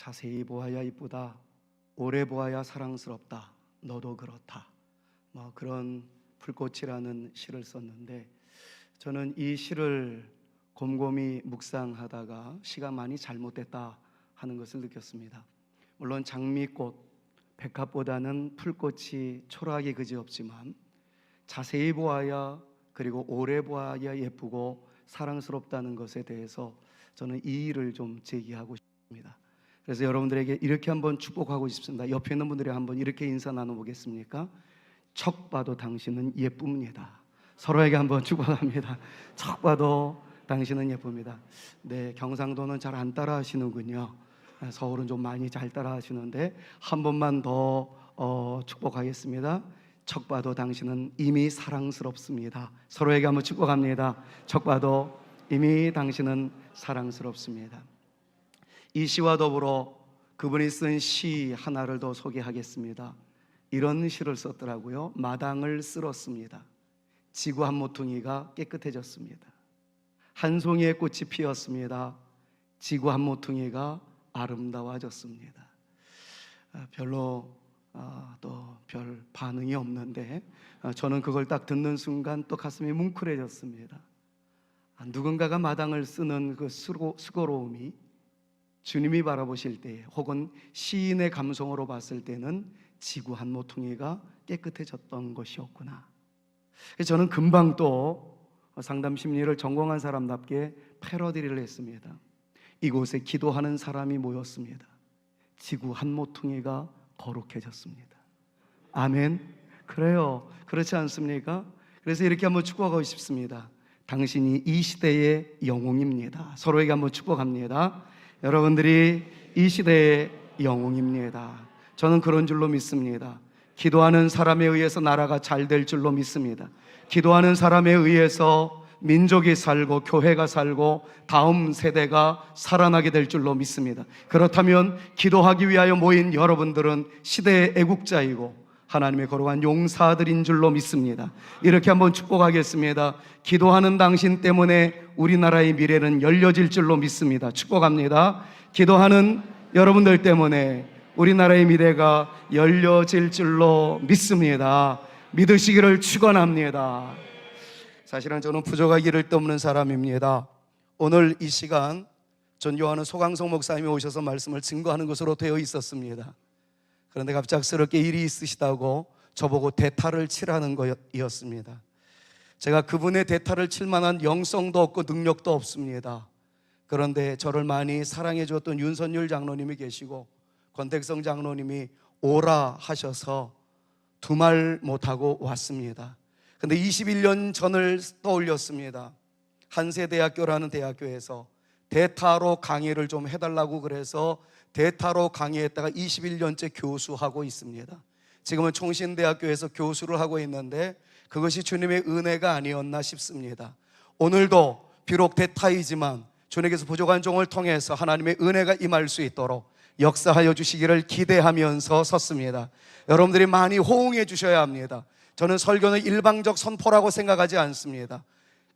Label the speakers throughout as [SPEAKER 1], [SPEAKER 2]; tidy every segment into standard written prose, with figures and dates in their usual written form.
[SPEAKER 1] 자세히 보아야 이쁘다, 오래 보아야 사랑스럽다, 너도 그렇다, 그런 불꽃이라는 시를 썼는데, 저는 이 시를 곰곰이 묵상하다가 시가 많이 잘못됐다 하는 것을 느꼈습니다. 물론 장미꽃, 백합보다는 풀꽃이 초라하기 그지없지만 자세히 보아야, 그리고 오래 보아야 예쁘고 사랑스럽다는 것에 대해서 저는 이의를 좀 제기하고 싶습니다. 그래서 여러분들에게 이렇게 한번 축복하고 싶습니다. 옆에 있는 분들이 한번 이렇게 인사 나눠보겠습니까? 척 봐도 당신은 예쁩니다. 서로에게 한번 축복합니다. 척 봐도 당신은 예쁩니다. 네, 경상도는 잘 안 따라 하시는군요. 서울은 좀 많이 잘 따라 하시는데 한 번만 더 축복하겠습니다. 척 봐도 당신은 이미 사랑스럽습니다. 서로에게 한번 축복합니다. 척 봐도 이미 당신은 사랑스럽습니다. 이 시와 더불어 그분이 쓴 시 하나를 더 소개하겠습니다. 이런 시를 썼더라고요. 마당을 쓸었습니다. 지구 한 모퉁이가 깨끗해졌습니다. 한 송이의 꽃이 피었습니다. 지구 한 모퉁이가 아름다워졌습니다. 별로 또 별 반응이 없는데 저는 그걸 딱 듣는 순간 또 가슴이 뭉클해졌습니다. 누군가가 마당을 쓰는 그 수고로움이 주님이 바라보실 때, 혹은 시인의 감성으로 봤을 때는 지구 한 모퉁이가 깨끗해졌던 것이었구나. 저는 금방 또 상담 심리를 전공한 사람답게 패러디를 했습니다. 이곳에 기도하는 사람이 모였습니다. 지구 한 모퉁이가 거룩해졌습니다. 아멘. 그래요. 그렇지 않습니까? 그래서 이렇게 한번 축복하고 싶습니다. 당신이 이 시대의 영웅입니다. 서로에게 한번 축복합니다. 여러분들이 이 시대의 영웅입니다. 저는 그런 줄로 믿습니다. 기도하는 사람에 의해서 나라가 잘 될 줄로 믿습니다. 기도하는 사람에 의해서 민족이 살고 교회가 살고 다음 세대가 살아나게 될 줄로 믿습니다. 그렇다면 기도하기 위하여 모인 여러분들은 시대의 애국자이고 하나님의 거룩한 용사들인 줄로 믿습니다. 이렇게 한번 축복하겠습니다. 기도하는 당신 때문에 우리나라의 미래는 열려질 줄로 믿습니다. 축복합니다. 기도하는 여러분들 때문에 우리나라의 미래가 열려질 줄로 믿습니다. 믿으시기를 축원합니다. 사실은 저는 부족하기를 떠없는 사람입니다. 오늘 이 시간 존경하는 소강성 목사님이 오셔서 말씀을 증거하는 것으로 되어 있었습니다. 그런데 갑작스럽게 일이 있으시다고 저보고 대타를 치라는 거였습니다. 제가 그분의 대타를 칠 만한 영성도 없고 능력도 없습니다. 그런데 저를 많이 사랑해 주었던 윤선율 장로님이 계시고 권택성 장로님이 오라 하셔서 두 말 못하고 왔습니다. 근데 21년 전을 떠올렸습니다. 한세대학교라는 대학교에서 대타로 강의를 좀 해달라고 그래서 대타로 강의했다가 21년째 교수하고 있습니다. 지금은 총신대학교에서 교수를 하고 있는데 그것이 주님의 은혜가 아니었나 싶습니다. 오늘도 비록 대타이지만 주님께서 부족한 종을 통해서 하나님의 은혜가 임할 수 있도록 역사하여 주시기를 기대하면서 섰습니다. 여러분들이 많이 호응해 주셔야 합니다. 저는 설교는 일방적 선포라고 생각하지 않습니다.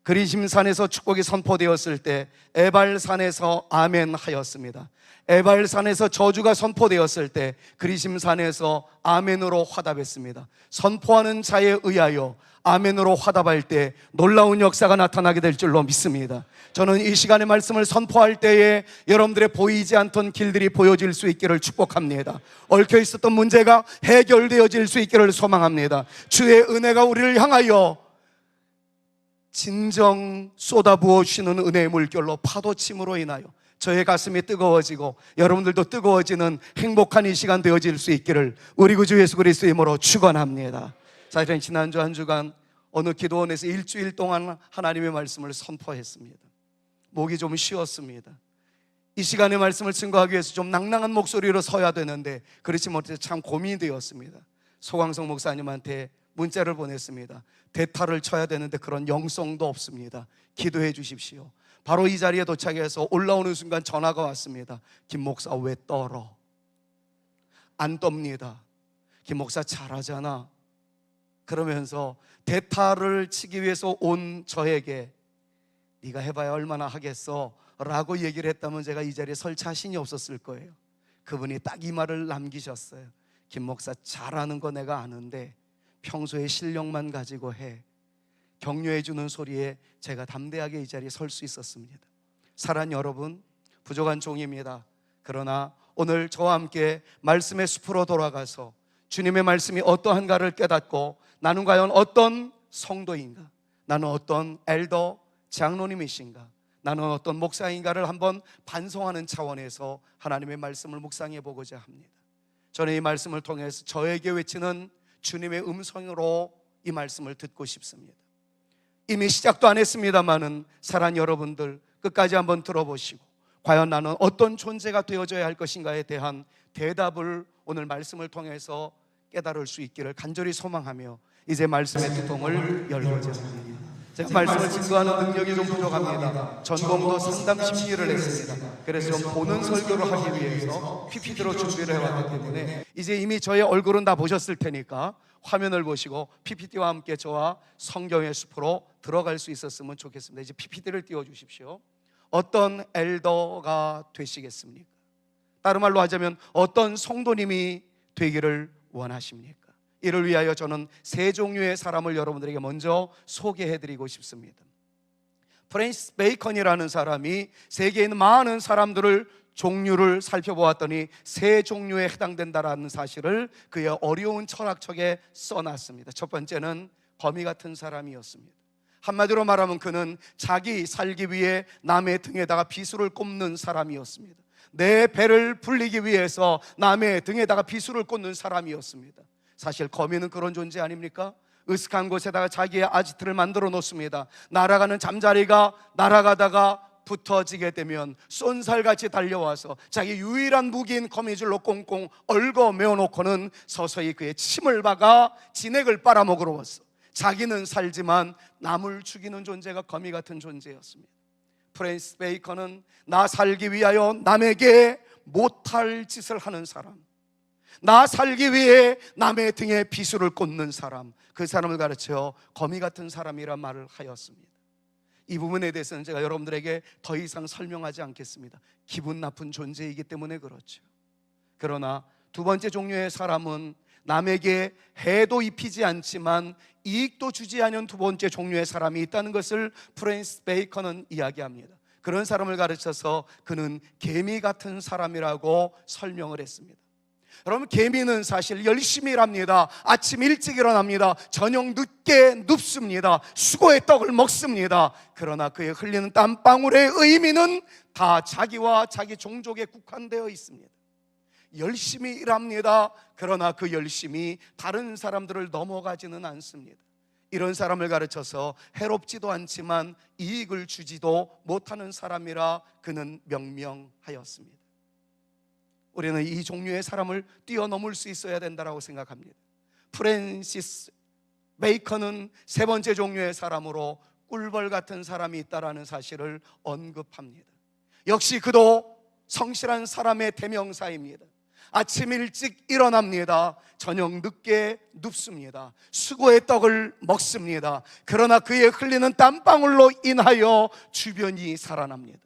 [SPEAKER 1] 그리심산에서 축복이 선포되었을 때 에발산에서 아멘 하였습니다. 에발산에서 저주가 선포되었을 때 그리심산에서 아멘으로 화답했습니다. 선포하는 자에 의하여 아멘으로 화답할 때 놀라운 역사가 나타나게 될 줄로 믿습니다. 저는 이 시간의 말씀을 선포할 때에 여러분들의 보이지 않던 길들이 보여질 수 있기를 축복합니다. 얽혀 있었던 문제가 해결되어질 수 있기를 소망합니다. 주의 은혜가 우리를 향하여 진정 쏟아부어 주시는 은혜의 물결로 파도침으로 인하여 저의 가슴이 뜨거워지고 여러분들도 뜨거워지는 행복한 이 시간 되어질 수 있기를 우리 구주 예수 그리스도의 이름으로 축원합니다. 사실은 지난주 한 주간 어느 기도원에서 일주일 동안 하나님의 말씀을 선포했습니다. 목이 좀 쉬었습니다. 이 시간의 말씀을 증거하기 위해서 좀 낭낭한 목소리로 서야 되는데 그렇지 못해서 참 고민이 되었습니다. 소강성 목사님한테 문자를 보냈습니다. 대타를 쳐야 되는데 그런 영성도 없습니다. 기도해 주십시오. 바로 이 자리에 도착해서 올라오는 순간 전화가 왔습니다. 김 목사 왜 떨어? 안 떱니다. 김 목사 잘하잖아. 그러면서 대타를 치기 위해서 온 저에게 네가 해봐야 얼마나 하겠어 라고 얘기를 했다면 제가 이 자리에 설 자신이 없었을 거예요. 그분이 딱 이 말을 남기셨어요. 김 목사, 잘하는 거 내가 아는데 평소에 실력만 가지고 해. 격려해 주는 소리에 제가 담대하게 이 자리에 설 수 있었습니다. 사랑하는 여러분, 부족한 종입니다. 그러나 오늘 저와 함께 말씀의 숲으로 돌아가서 주님의 말씀이 어떠한가를 깨닫고 나는 과연 어떤 성도인가, 나는 어떤 엘더 장로님이신가, 나는 어떤 목사인가를 한번 반성하는 차원에서 하나님의 말씀을 묵상해 보고자 합니다. 저는 이 말씀을 통해서 저에게 외치는 주님의 음성으로 이 말씀을 듣고 싶습니다. 이미 시작도 안 했습니다마는 사랑하는 여러분들, 끝까지 한번 들어보시고 과연 나는 어떤 존재가 되어져야 할 것인가에 대한 대답을 오늘 말씀을 통해서 깨달을 수 있기를 간절히 소망하며 이제 말씀의 두통을 열고자 합니다. 제가 말씀을 증거하는 능력이 좀 부족합니다. 전공도 상담 심리를 했습니다. 그래서 좀 보는 설교를 하기 위해서 PPT로 준비를 해왔기 때문에 이제 이미 저의 얼굴은 다 보셨을 테니까 화면을 보시고 PPT와 함께 저와 성경의 숲으로 들어갈 수 있었으면 좋겠습니다. 이제 PPT를 띄워주십시오. 어떤 엘더가 되시겠습니까? 다른 말로 하자면 어떤 성도님이 되기를 원하십니까? 이를 위하여 저는 세 종류의 사람을 여러분들에게 먼저 소개해드리고 싶습니다. 프랜시스 베이컨이라는 사람이 세계에 있는 많은 사람들을 종류를 살펴보았더니 세 종류에 해당된다라는 사실을 그의 어려운 철학책에 써놨습니다. 첫 번째는 거미 같은 사람이었습니다. 한마디로 말하면 그는 자기 살기 위해 남의 등에다가 비수를 꼽는 사람이었습니다. 내 배를 불리기 위해서 남의 등에다가 비수를 꽂는 사람이었습니다. 사실 거미는 그런 존재 아닙니까? 으슥한 곳에다가 자기의 아지트를 만들어 놓습니다. 날아가는 잠자리가 날아가다가 붙어지게 되면 쏜살같이 달려와서 자기 유일한 무기인 거미줄로 꽁꽁 얽어 메어놓고는 서서히 그의 침을 박아 진액을 빨아먹으러 왔어. 자기는 살지만 남을 죽이는 존재가 거미 같은 존재였습니다. 프랜시스 베이컨은 나 살기 위하여 남에게 못할 짓을 하는 사람, 나 살기 위해 남의 등에 비수를 꽂는 사람, 그 사람을 가르쳐 거미 같은 사람이란 말을 하였습니다. 이 부분에 대해서는 제가 여러분들에게 더 이상 설명하지 않겠습니다. 기분 나쁜 존재이기 때문에 그렇죠. 그러나 두 번째 종류의 사람은 남에게 해도 입히지 않지만 이익도 주지 않은 두 번째 종류의 사람이 있다는 것을 프랜시스 베이컨은 이야기합니다. 그런 사람을 가르쳐서 그는 개미 같은 사람이라고 설명을 했습니다. 여러분, 개미는 사실 열심히 일합니다. 아침 일찍 일어납니다. 저녁 늦게 눕습니다. 수고의 떡을 먹습니다. 그러나 그의 흘리는 땀방울의 의미는 다 자기와 자기 종족에 국한되어 있습니다. 열심히 일합니다. 그러나 그 열심이 다른 사람들을 넘어가지는 않습니다. 이런 사람을 가르쳐서 해롭지도 않지만 이익을 주지도 못하는 사람이라 그는 명명하였습니다. 우리는 이 종류의 사람을 뛰어넘을 수 있어야 된다고 생각합니다. 프랜시스 베이컨은 세 번째 종류의 사람으로 꿀벌 같은 사람이 있다는 사실을 언급합니다. 역시 그도 성실한 사람의 대명사입니다. 아침 일찍 일어납니다. 저녁 늦게 눕습니다. 수고의 떡을 먹습니다. 그러나 그의 흘리는 땀방울로 인하여 주변이 살아납니다.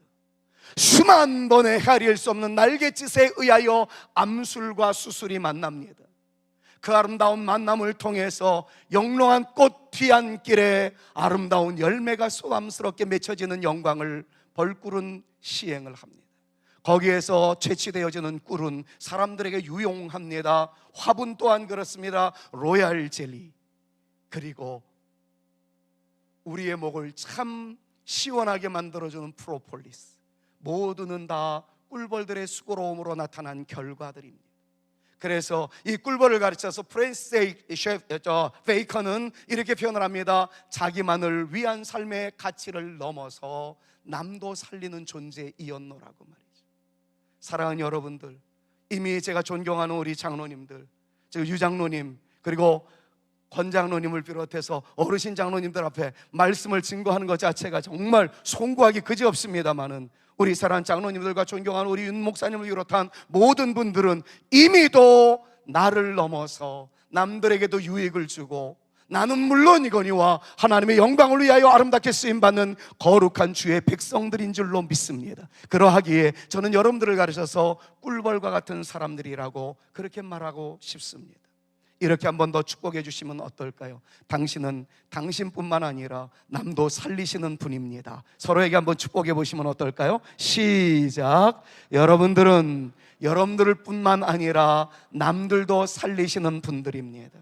[SPEAKER 1] 수만 번의 헤아릴 수 없는 날갯짓에 의하여 암술과 수술이 만납니다. 그 아름다운 만남을 통해서 영롱한 꽃 뒤안길에 아름다운 열매가 소담스럽게 맺혀지는 영광을 벌꿀은 시행을 합니다. 거기에서 채취되어지는 꿀은 사람들에게 유용합니다. 화분 또한 그렇습니다. 로얄 젤리, 그리고 우리의 목을 참 시원하게 만들어주는 프로폴리스, 모두는 다 꿀벌들의 수고로움으로 나타난 결과들입니다. 그래서 이 꿀벌을 가르쳐서 프랜시스 베이컨은 이렇게 표현을 합니다. 자기만을 위한 삶의 가치를 넘어서 남도 살리는 존재이었노라고 말이죠. 사랑하는 여러분들, 이미 제가 존경하는 우리 장로님들, 유 장로님 그리고 권 장로님을 비롯해서 어르신 장로님들 앞에 말씀을 증거하는 것 자체가 정말 송구하기 그지없습니다마는 우리 사랑하는 장로님들과 존경하는 우리 윤 목사님을 비롯한 모든 분들은 이미도 나를 넘어서 남들에게도 유익을 주고 나는 물론이거니와 하나님의 영광을 위하여 아름답게 쓰임받는 거룩한 주의 백성들인 줄로 믿습니다. 그러하기에 저는 여러분들을 가르쳐서 꿀벌과 같은 사람들이라고 그렇게 말하고 싶습니다. 이렇게 한 번 더 축복해 주시면 어떨까요? 당신은 당신뿐만 아니라 남도 살리시는 분입니다. 서로에게 한번 축복해 보시면 어떨까요? 시작. 여러분들은 여러분들 뿐만 아니라 남들도 살리시는 분들입니다.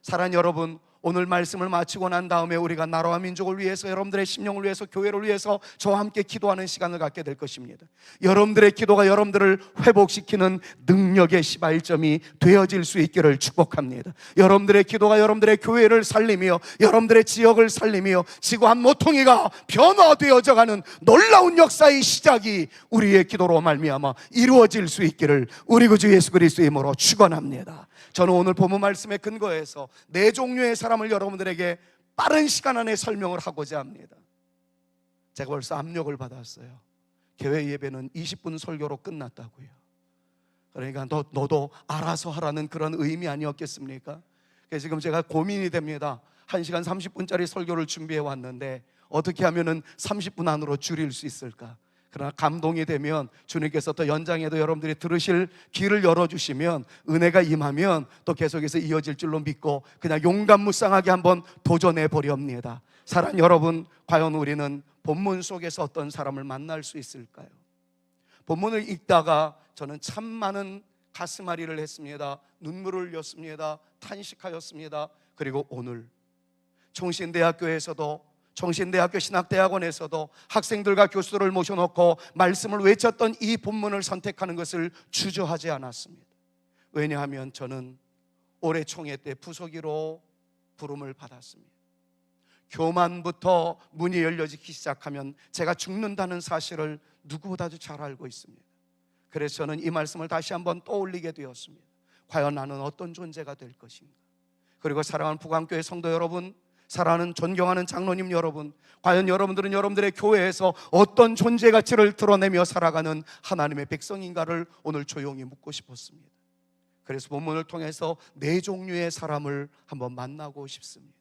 [SPEAKER 1] 사랑하는 여러분, 오늘 말씀을 마치고 난 다음에 우리가 나라와 민족을 위해서, 여러분들의 심령을 위해서, 교회를 위해서 저와 함께 기도하는 시간을 갖게 될 것입니다. 여러분들의 기도가 여러분들을 회복시키는 능력의 시발점이 되어질 수 있기를 축복합니다. 여러분들의 기도가 여러분들의 교회를 살리며 여러분들의 지역을 살리며 지구 한 모퉁이가 변화되어져가는 놀라운 역사의 시작이 우리의 기도로 말미암아 이루어질 수 있기를 우리 구주 예수 그리스도의 이름으로 축원합니다. 저는 오늘 본문 말씀에 근거해서 네 종류의 사람을 여러분들에게 빠른 시간 안에 설명을 하고자 합니다. 제가 벌써 압력을 받았어요. 교회 예배는 20분 설교로 끝났다고요. 그러니까 너도 알아서 하라는 그런 의미 아니었겠습니까? 그래서 지금 제가 고민이 됩니다. 1시간 30분짜리 설교를 준비해 왔는데 어떻게 하면 30분 안으로 줄일 수 있을까? 그러나 감동이 되면 주님께서 또 연장에도 여러분들이 들으실 길을 열어주시면, 은혜가 임하면 또 계속해서 이어질 줄로 믿고 그냥 용감무쌍하게 한번 도전해 보렵니다. 사랑하는 여러분, 과연 우리는 본문 속에서 어떤 사람을 만날 수 있을까요? 본문을 읽다가 저는 참 많은 가슴앓이를 했습니다. 눈물을 흘렸습니다. 탄식하였습니다. 그리고 오늘 총신대학교에서도, 총신대학교 신학대학원에서도 학생들과 교수들을 모셔놓고 말씀을 외쳤던 이 본문을 선택하는 것을 주저하지 않았습니다. 왜냐하면 저는 올해 총회 때 부서기로 부름을 받았습니다. 교만부터 문이 열려지기 시작하면 제가 죽는다는 사실을 누구보다도 잘 알고 있습니다. 그래서 저는 이 말씀을 다시 한번 떠올리게 되었습니다. 과연 나는 어떤 존재가 될 것인가? 그리고 사랑하는 부강교회 성도 여러분, 사랑하는 존경하는 장로님 여러분, 과연 여러분들은 여러분들의 교회에서 어떤 존재 가치를 드러내며 살아가는 하나님의 백성인가를 오늘 조용히 묻고 싶었습니다. 그래서 본문을 통해서 네 종류의 사람을 한번 만나고 싶습니다.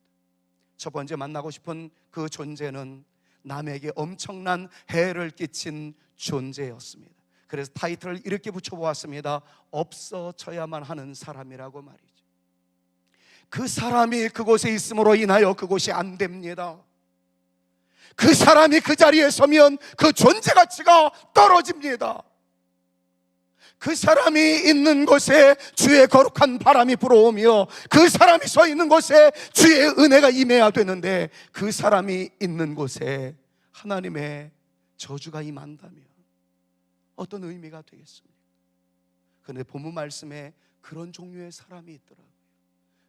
[SPEAKER 1] 첫 번째 만나고 싶은 그 존재는 남에게 엄청난 해를 끼친 존재였습니다. 그래서 타이틀을 이렇게 붙여보았습니다. 없어져야만 하는 사람이라고 말이죠. 그 사람이 그곳에 있음으로 인하여 그곳이 안 됩니다. 그 사람이 그 자리에 서면 그 존재 가치가 떨어집니다. 그 사람이 있는 곳에 주의 거룩한 바람이 불어오며 그 사람이 서 있는 곳에 주의 은혜가 임해야 되는데 그 사람이 있는 곳에 하나님의 저주가 임한다면 어떤 의미가 되겠습니까? 그런데 본문 말씀에 그런 종류의 사람이 있더라고요.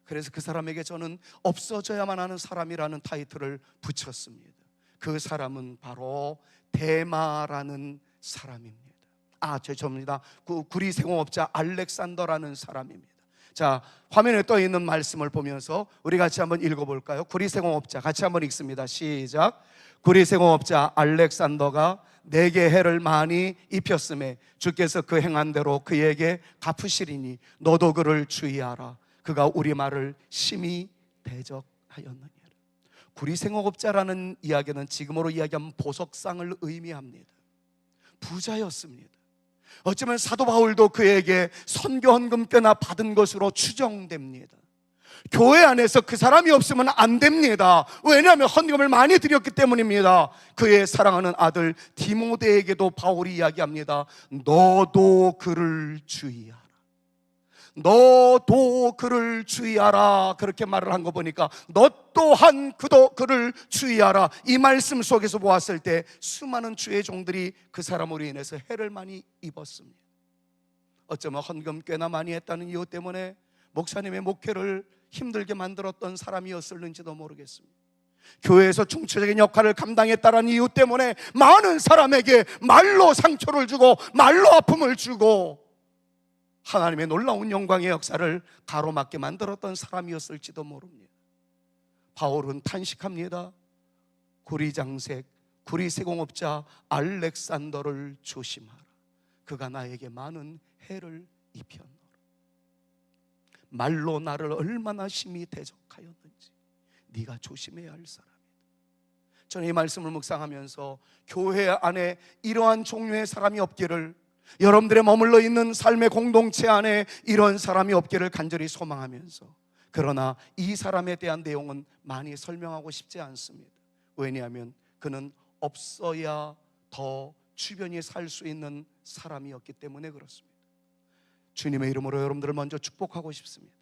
[SPEAKER 1] 그래서 그 사람에게 저는 없어져야만 하는 사람이라는 타이틀을 붙였습니다. 그 사람은 바로 데마라는 사람입니다. 죄송합니다. 구리세공업자 알렉산더라는 사람입니다. 자, 화면에 떠 있는 말씀을 보면서 우리 같이 한번 읽어볼까요? 구리세공업자 같이 한번 읽습니다. 시작. 구리세공업자 알렉산더가 내게 해를 많이 입혔음에 주께서 그 행한 대로 그에게 갚으시리니 너도 그를 주의하라. 그가 우리 말을 심히 대적하였느니라. 구리생업자라는 이야기는 지금으로 이야기하면 보석상을 의미합니다. 부자였습니다. 어쩌면 사도 바울도 그에게 선교 헌금 꽤나 받은 것으로 추정됩니다. 교회 안에서 그 사람이 없으면 안 됩니다. 왜냐하면 헌금을 많이 드렸기 때문입니다. 그의 사랑하는 아들 디모데에게도 바울이 이야기합니다. 너도 그를 주의하라. 너도 그를 주의하라. 그렇게 말을 한 거 보니까 너 또한 그를 주의하라. 이 말씀 속에서 보았을 때 수많은 주의 종들이 그 사람으로 인해서 해를 많이 입었습니다. 어쩌면 헌금 꽤나 많이 했다는 이유 때문에 목사님의 목회를 힘들게 만들었던 사람이었을는지도 모르겠습니다. 교회에서 중추적인 역할을 감당했다는 이유 때문에 많은 사람에게 말로 상처를 주고 말로 아픔을 주고 하나님의 놀라운 영광의 역사를 가로막게 만들었던 사람이었을지도 모릅니다. 바울은 탄식합니다. 구리장색, 구리세공업자 알렉산더를 조심하라. 그가 나에게 많은 해를 입혔노라. 말로 나를 얼마나 심히 대적하였는지. 네가 조심해야 할 사람이다. 저는 이 말씀을 묵상하면서 교회 안에 이러한 종류의 사람이 없기를, 여러분들의 머물러 있는 삶의 공동체 안에 이런 사람이 없기를 간절히 소망하면서, 그러나 이 사람에 대한 내용은 많이 설명하고 싶지 않습니다. 왜냐하면 그는 없어야 더 주변이 살 수 있는 사람이었기 때문에 그렇습니다. 주님의 이름으로 여러분들을 먼저 축복하고 싶습니다.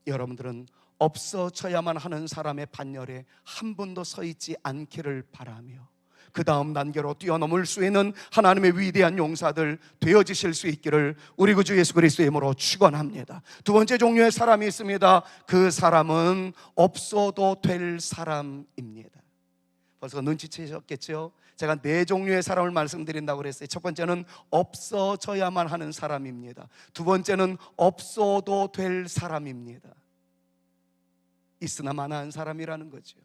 [SPEAKER 1] 여러분들은 없어져야만 하는 사람의 반열에 한 분도 서 있지 않기를 바라며, 그 다음 단계로 뛰어넘을 수 있는 하나님의 위대한 용사들 되어지실 수 있기를 우리 구주 예수 그리스도의 이름으로 축원합니다. 두 번째 종류의 사람이 있습니다. 그 사람은 없어도 될 사람입니다. 벌써 눈치채셨겠죠? 제가 네 종류의 사람을 말씀드린다고 그랬어요. 첫 번째는 없어져야만 하는 사람입니다. 두 번째는 없어도 될 사람입니다. 있으나 마나한 사람이라는 거죠.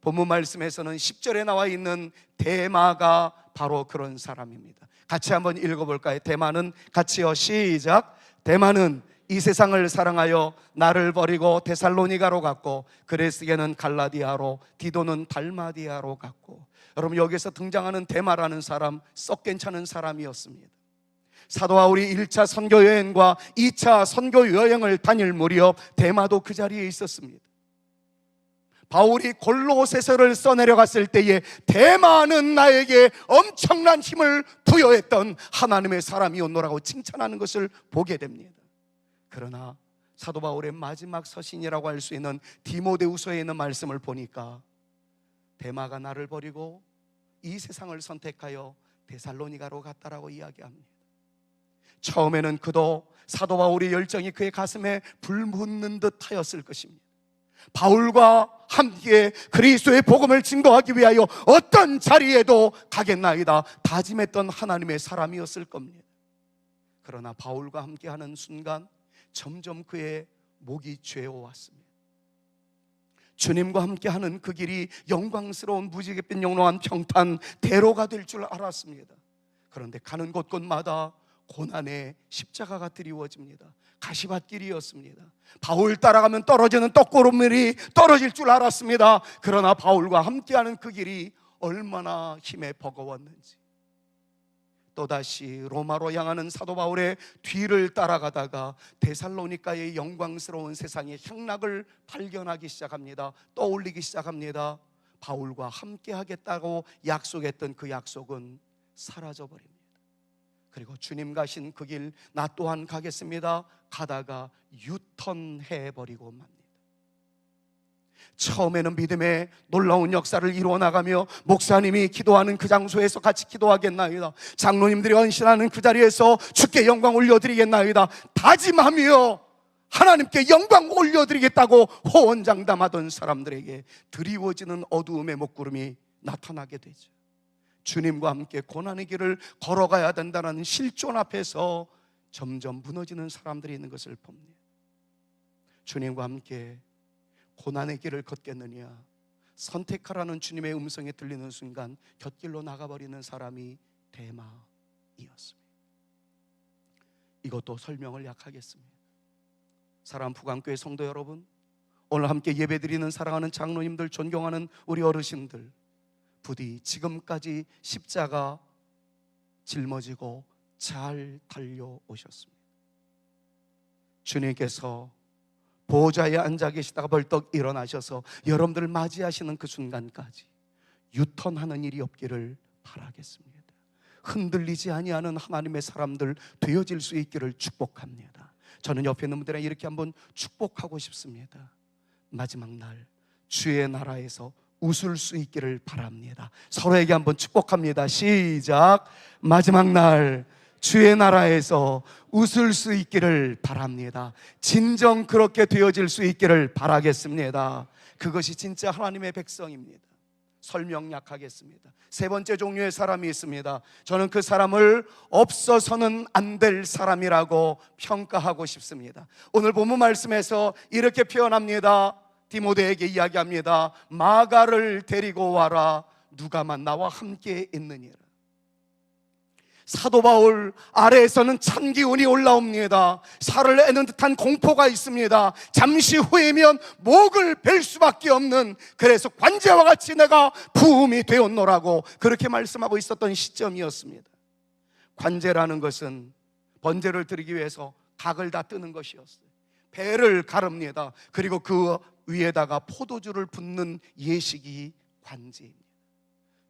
[SPEAKER 1] 본문 말씀에서는 10절에 나와 있는 데마가 바로 그런 사람입니다. 같이 한번 읽어볼까요? 데마는, 같이요, 시작. 데마는 이 세상을 사랑하여 나를 버리고 데살로니가로 갔고, 그레스게는 갈라디아로, 디도는 달마디아로 갔고. 여러분, 여기서 등장하는 데마라는 사람 썩 괜찮은 사람이었습니다. 사도 바울이 1차 선교여행과 2차 선교여행을 다닐 무렵 데마도 그 자리에 있었습니다. 바울이 골로새서를 써내려갔을 때에 데마는 나에게 엄청난 힘을 부여했던 하나님의 사람이었노라고 칭찬하는 것을 보게 됩니다. 그러나 사도 바울의 마지막 서신이라고 할 수 있는 디모데후서에 있는 말씀을 보니까 데마가 나를 버리고 이 세상을 선택하여 데살로니가로 갔다라고 이야기합니다. 처음에는 그도 사도 바울의 열정이 그의 가슴에 불붙는 듯 하였을 것입니다. 바울과 함께 그리스도의 복음을 증거하기 위하여 어떤 자리에도 가겠나이다 다짐했던 하나님의 사람이었을 겁니다. 그러나 바울과 함께하는 순간 점점 그의 목이 죄어왔습니다. 주님과 함께하는 그 길이 영광스러운 무지갯빛 영롱한 평탄 대로가 될 줄 알았습니다. 그런데 가는 곳곳마다 고난의 십자가가 드리워집니다. 가시밭길이었습니다. 바울 따라가면 떨어지는 떡고름물이 떨어질 줄 알았습니다. 그러나 바울과 함께하는 그 길이 얼마나 힘에 버거웠는지, 또다시 로마로 향하는 사도 바울의 뒤를 따라가다가 데살로니가의 영광스러운 세상의 향락을 발견하기 시작합니다. 떠올리기 시작합니다. 바울과 함께하겠다고 약속했던 그 약속은 사라져버립니다. 그리고 주님 가신 그 길 나 또한 가겠습니다. 가다가 유턴해버리고 맙니다. 처음에는 믿음의 놀라운 역사를 이루어 나가며 목사님이 기도하는 그 장소에서 같이 기도하겠나이다, 장로님들이 헌신하는 그 자리에서 주께 영광 올려드리겠나이다 다짐하며 하나님께 영광 올려드리겠다고 호언장담하던 사람들에게 드리워지는 어두움의 먹구름이 나타나게 되죠. 주님과 함께 고난의 길을 걸어가야 된다는 실존 앞에서 점점 무너지는 사람들이 있는 것을 봅니다. 주님과 함께 고난의 길을 걷겠느냐, 선택하라는 주님의 음성이 들리는 순간 곁길로 나가버리는 사람이 데마이었습니다. 이것도 설명을 약하겠습니다. 사랑하는 부강교회 성도 여러분, 오늘 함께 예배드리는 사랑하는 장로님들, 존경하는 우리 어르신들, 부디 지금까지 십자가 짊어지고 잘 달려오셨습니다. 주님께서 보좌에 앉아 계시다가 벌떡 일어나셔서 여러분들을 맞이하시는 그 순간까지 유턴하는 일이 없기를 바라겠습니다. 흔들리지 아니하는 하나님의 사람들 되어질 수 있기를 축복합니다. 저는 옆에 있는 분들에게 이렇게 한번 축복하고 싶습니다. 마지막 날 주의 나라에서 웃을 수 있기를 바랍니다. 서로에게 한번 축복합니다. 시작. 마지막 날 주의 나라에서 웃을 수 있기를 바랍니다. 진정 그렇게 되어질 수 있기를 바라겠습니다. 그것이 진짜 하나님의 백성입니다. 설명 약하겠습니다. 세 번째 종류의 사람이 있습니다. 저는 그 사람을 없어서는 안 될 사람이라고 평가하고 싶습니다. 오늘 본문 말씀에서 이렇게 표현합니다. 디모데에게 이야기합니다. 마가를 데리고 와라. 누가만 나와 함께 있느니라. 사도 바울 아래에서는 찬 기운이 올라옵니다. 살을 애는 듯한 공포가 있습니다. 잠시 후이면 목을 벨 수밖에 없는, 그래서 관제와 같이 내가 부음이 되었노라고 그렇게 말씀하고 있었던 시점이었습니다. 관제라는 것은 번제를 드리기 위해서 각을 다 뜨는 것이었어요. 배를 가릅니다. 그리고 그 위에다가 포도주를 붓는 예식이 관제입니다.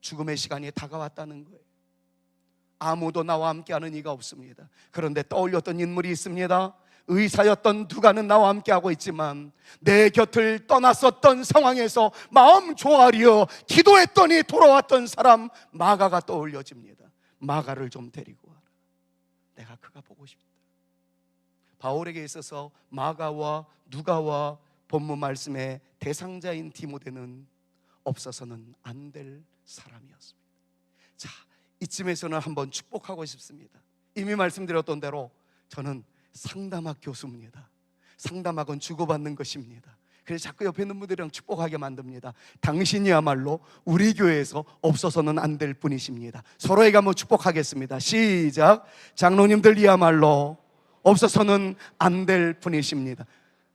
[SPEAKER 1] 죽음의 시간이 다가왔다는 거예요. 아무도 나와 함께하는 이가 없습니다. 그런데 떠올렸던 인물이 있습니다. 의사였던 누가는 나와 함께하고 있지만 내 곁을 떠났었던 상황에서 마음 조아리어 기도했더니 돌아왔던 사람 마가가 떠올려집니다. 마가를 좀 데리고 와라. 내가 그가 보고 싶다. 바울에게 있어서 마가와 누가와 본문 말씀의 대상자인 디모데는 없어서는 안 될 사람이었습니다. 자, 이쯤에서는 한번 축복하고 싶습니다. 이미 말씀드렸던 대로 저는 상담학 교수입니다. 상담학은 주고받는 것입니다. 그래서 자꾸 옆에 있는 분들이랑 축복하게 만듭니다. 당신이야말로 우리 교회에서 없어서는 안 될 분이십니다. 서로에게 한번 축복하겠습니다. 시작. 장로님들이야말로 없어서는 안 될 분이십니다.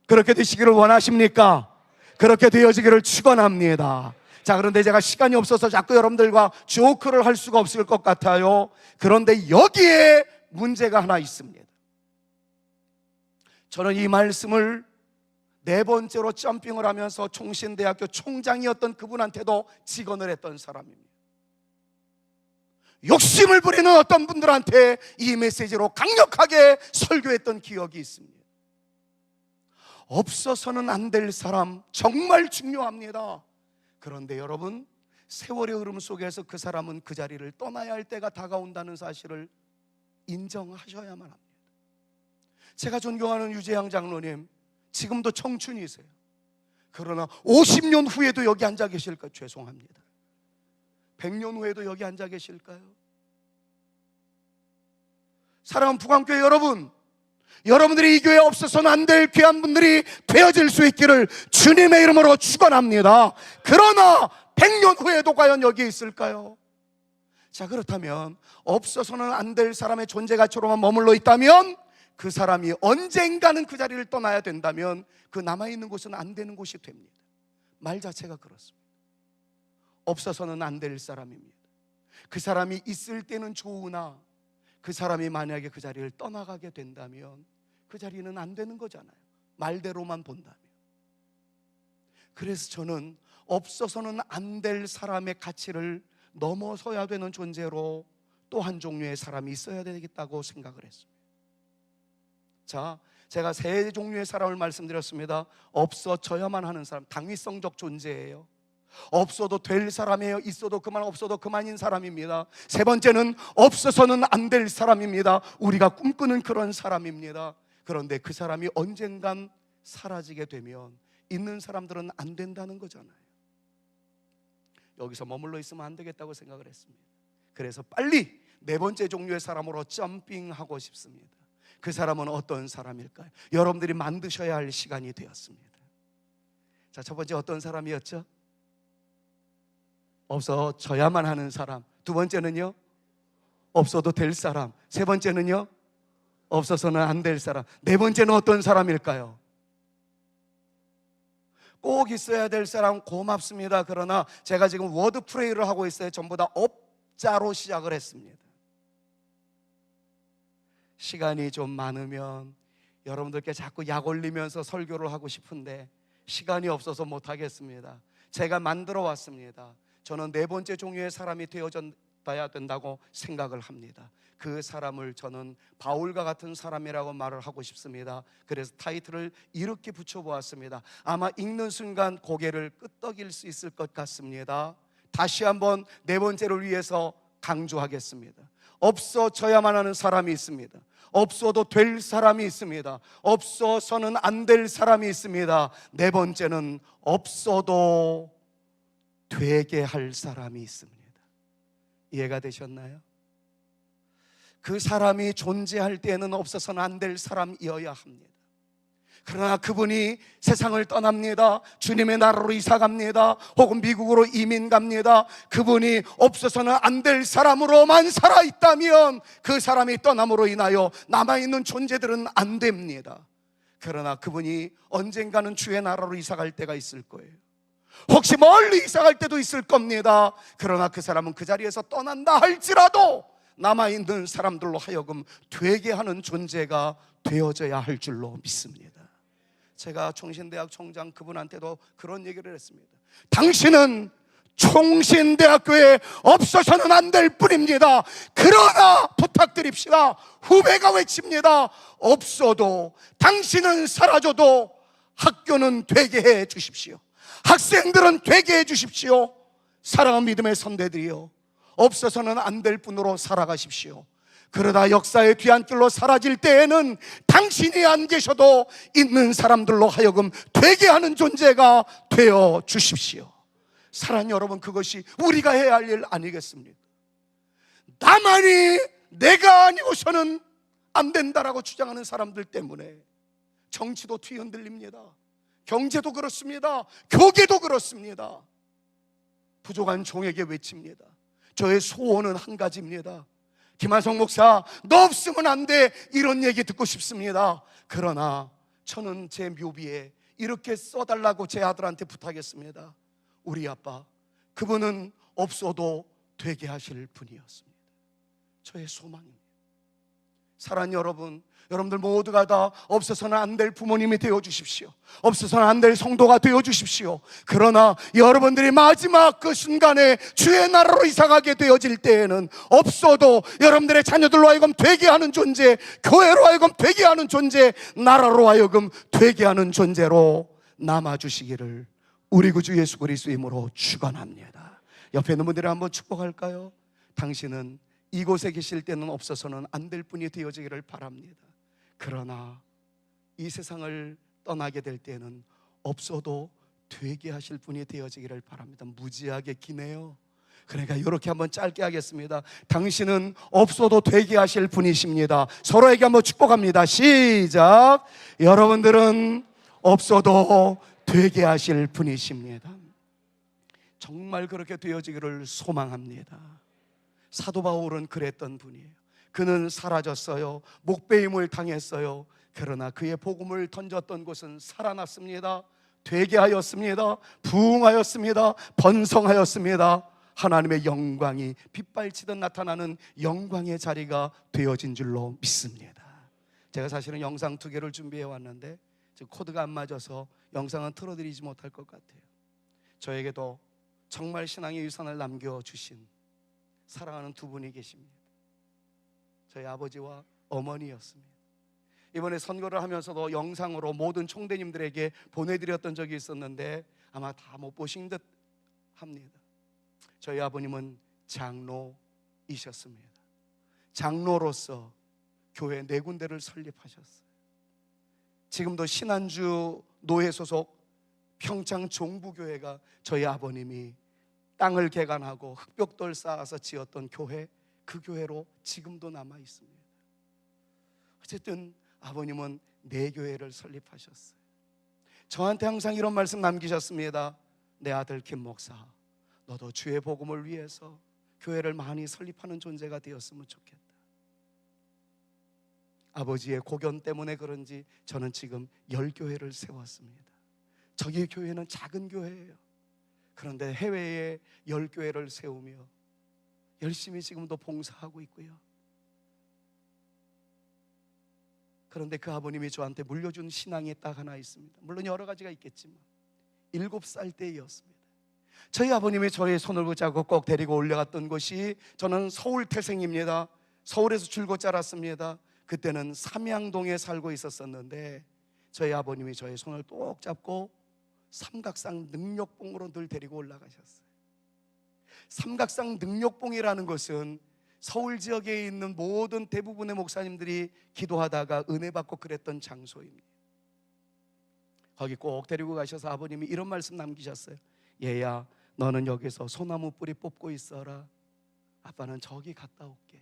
[SPEAKER 1] 그렇게 되시기를 원하십니까? 그렇게 되어지기를 축원합니다. 자, 그런데 제가 시간이 없어서 자꾸 여러분들과 조크를 할 수가 없을 것 같아요. 그런데 여기에 문제가 하나 있습니다. 저는 이 말씀을 네 번째로 점핑을 하면서 총신대학교 총장이었던 그분한테도 직언을 했던 사람입니다. 욕심을 부리는 어떤 분들한테 이 메시지로 강력하게 설교했던 기억이 있습니다. 없어서는 안 될 사람 정말 중요합니다. 그런데 여러분, 세월의 흐름 속에서 그 사람은 그 자리를 떠나야 할 때가 다가온다는 사실을 인정하셔야만 합니다. 제가 존경하는 유재양 장로님, 지금도 청춘이세요. 그러나 50년 후에도 여기 앉아 계실까요? 죄송합니다. 100년 후에도 여기 앉아 계실까요? 사랑하는 부강교회 여러분, 여러분들이 이 교회에 없어서는 안 될 귀한 분들이 되어질 수 있기를 주님의 이름으로 축원합니다. 그러나 100년 후에도 과연 여기에 있을까요? 자, 그렇다면 없어서는 안 될 사람의 존재 가치로만 머물러 있다면, 그 사람이 언젠가는 그 자리를 떠나야 된다면 그 남아있는 곳은 안 되는 곳이 됩니다. 말 자체가 그렇습니다. 없어서는 안 될 사람입니다. 그 사람이 있을 때는 좋으나 그 사람이 만약에 그 자리를 떠나가게 된다면 그 자리는 안 되는 거잖아요. 말대로만 본다면. 그래서 저는 없어서는 안 될 사람의 가치를 넘어서야 되는 존재로 또 한 종류의 사람이 있어야 되겠다고 생각을 했습니다. 자, 제가 세 종류의 사람을 말씀드렸습니다. 없어져야만 하는 사람, 당위성적 존재예요. 없어도 될 사람이에요. 있어도 그만, 없어도 그만인 사람입니다. 세 번째는 없어서는 안 될 사람입니다. 우리가 꿈꾸는 그런 사람입니다. 그런데 그 사람이 언젠간 사라지게 되면 있는 사람들은 안 된다는 거잖아요. 여기서 머물러 있으면 안 되겠다고 생각을 했습니다. 그래서 빨리 네 번째 종류의 사람으로 점핑하고 싶습니다. 그 사람은 어떤 사람일까요? 여러분들이 만드셔야 할 시간이 되었습니다. 자, 첫 번째 어떤 사람이었죠? 없어져야만 하는 사람. 두 번째는요? 없어도 될 사람. 세 번째는요? 없어서는 안 될 사람. 네 번째는 어떤 사람일까요? 꼭 있어야 될 사람. 고맙습니다. 그러나 제가 지금 워드 프레이를 하고 있어요. 전부 다 업자로 시작을 했습니다. 시간이 좀 많으면 여러분들께 자꾸 약 올리면서 설교를 하고 싶은데 시간이 없어서 못하겠습니다. 제가 만들어 왔습니다. 저는 네 번째 종류의 사람이 되어져야 된다고 생각을 합니다. 그 사람을 저는 바울과 같은 사람이라고 말을 하고 싶습니다. 그래서 타이틀을 이렇게 붙여보았습니다. 아마 읽는 순간 고개를 끄덕일 수 있을 것 같습니다. 다시 한번 네 번째를 위해서 강조하겠습니다. 없어져야만 하는 사람이 있습니다. 없어도 될 사람이 있습니다. 없어서는 안 될 사람이 있습니다. 네 번째는 없어도 되게 할 사람이 있습니다. 이해가 되셨나요? 그 사람이 존재할 때에는 없어서는 안 될 사람이어야 합니다.
[SPEAKER 2] 그러나 그분이 세상을 떠납니다. 주님의 나라로 이사 갑니다. 혹은 미국으로 이민 갑니다. 그분이 없어서는 안 될 사람으로만 살아있다면 그 사람이 떠남으로 인하여 남아있는 존재들은 안 됩니다. 그러나 그분이 언젠가는 주의 나라로 이사 갈 때가 있을 거예요. 혹시 멀리 이사 갈 때도 있을 겁니다. 그러나 그 사람은 그 자리에서 떠난다 할지라도 남아있는 사람들로 하여금 되게 하는 존재가 되어져야 할 줄로 믿습니다. 제가 총신대학 총장 그분한테도 그런 얘기를 했습니다. 당신은 총신대학교에 없어서는 안 될 뿐입니다. 그러나 부탁드립시다. 후배가 외칩니다. 없어도, 당신은 사라져도 학교는 되게 해 주십시오. 학생들은 되게 해 주십시오. 사랑하는 믿음의 선배들이요, 없어서는 안 될 뿐으로 살아가십시오. 그러다 역사의 뒤안길로 사라질 때에는 당신이 안 계셔도 있는 사람들로 하여금 되게 하는 존재가 되어 주십시오. 사랑하는 여러분, 그것이 우리가 해야 할 일 아니겠습니까? 나만이 내가 아니고서는 안 된다라고 주장하는 사람들 때문에 정치도 뒤흔들립니다. 경제도 그렇습니다. 교계도 그렇습니다. 부족한 종에게 외칩니다. 저의 소원은 한 가지입니다. 김한성 목사, 너 없으면 안 돼, 이런 얘기 듣고 싶습니다. 그러나 저는 제 묘비에 이렇게 써달라고 제 아들한테 부탁했습니다. 우리 아빠, 그분은 없어도 되게 하실 분이었습니다. 저의 소망입니다. 사랑하는 여러분, 여러분들 모두가 다 없어서는 안 될 부모님이 되어주십시오. 없어서는 안 될 성도가 되어주십시오. 그러나 여러분들이 마지막 그 순간에 주의 나라로 이사가게 되어질 때에는 없어도 여러분들의 자녀들로 하여금 되게 하는 존재, 교회로 하여금 되게 하는 존재, 나라로 하여금 되게 하는 존재로 남아주시기를 우리 구주 예수 그리스도의 이름으로 축원합니다. 옆에 있는 분들이 한번 축복할까요? 당신은 이곳에 계실 때는 없어서는 안 될 뿐이 되어지기를 바랍니다. 그러나 이 세상을 떠나게 될 때는 없어도 되게 하실 분이 되어지기를 바랍니다. 무지하게 기네요. 그러니까 이렇게 한번 짧게 하겠습니다. 당신은 없어도 되게 하실 분이십니다. 서로에게 한번 축복합니다. 시작. 여러분들은 없어도 되게 하실 분이십니다. 정말 그렇게 되어지기를 소망합니다. 사도 바울은 그랬던 분이에요. 그는 사라졌어요. 목배임을 당했어요. 그러나 그의 복음을 던졌던 곳은 살아났습니다. 되게 하였습니다. 부흥하였습니다. 번성하였습니다. 하나님의 영광이 빗발치듯 나타나는 영광의 자리가 되어진 줄로 믿습니다. 제가 사실은 영상 2개를 준비해 왔는데 지금 코드가 안 맞아서 영상은 틀어드리지 못할 것 같아요. 저에게도 정말 신앙의 유산을 남겨주신 사랑하는 두 분이 계십니다. 저희 아버지와 어머니였습니다. 이번에 선거를 하면서도 영상으로 모든 총대님들에게 보내드렸던 적이 있었는데 아마 다 못 보신 듯 합니다. 저희 아버님은 장로이셨습니다. 장로로서 교회 4군데를 설립하셨어요. 지금도 신안주 노회 소속 평창 종부교회가 저희 아버님이 땅을 개간하고 흙벽돌 쌓아서 지었던 교회, 그 교회로 지금도 남아 있습니다. 어쨌든 아버님은 4교회를 설립하셨어요. 저한테 항상 이런 말씀 남기셨습니다. 내 아들 김 목사, 너도 주의 복음을 위해서 교회를 많이 설립하는 존재가 되었으면 좋겠다. 아버지의 고견 때문에 그런지 저는 지금 10교회를 세웠습니다. 저기 교회는 작은 교회예요. 그런데 해외에 10교회를 세우며 열심히 지금도 봉사하고 있고요. 그런데 그 아버님이 저한테 물려준 신앙이 딱 하나 있습니다. 물론 여러 가지가 있겠지만 7살 때였습니다. 저희 아버님이 저의 손을 붙잡고 꼭 데리고 올려갔던 곳이, 저는 서울 태생입니다. 서울에서 줄곧 자랐습니다. 그때는 삼양동에 살고 있었었는데 저희 아버님이 저의 손을 꼭 잡고 삼각산 능력봉으로 늘 데리고 올라가셨어요. 삼각산 능력봉이라는 것은 서울 지역에 있는 모든 대부분의 목사님들이 기도하다가 은혜 받고 그랬던 장소입니다. 거기 꼭 데리고 가셔서 아버님이 이런 말씀 남기셨어요. 얘야, 너는 여기서 소나무 뿌리 뽑고 있어라. 아빠는 저기 갔다 올게.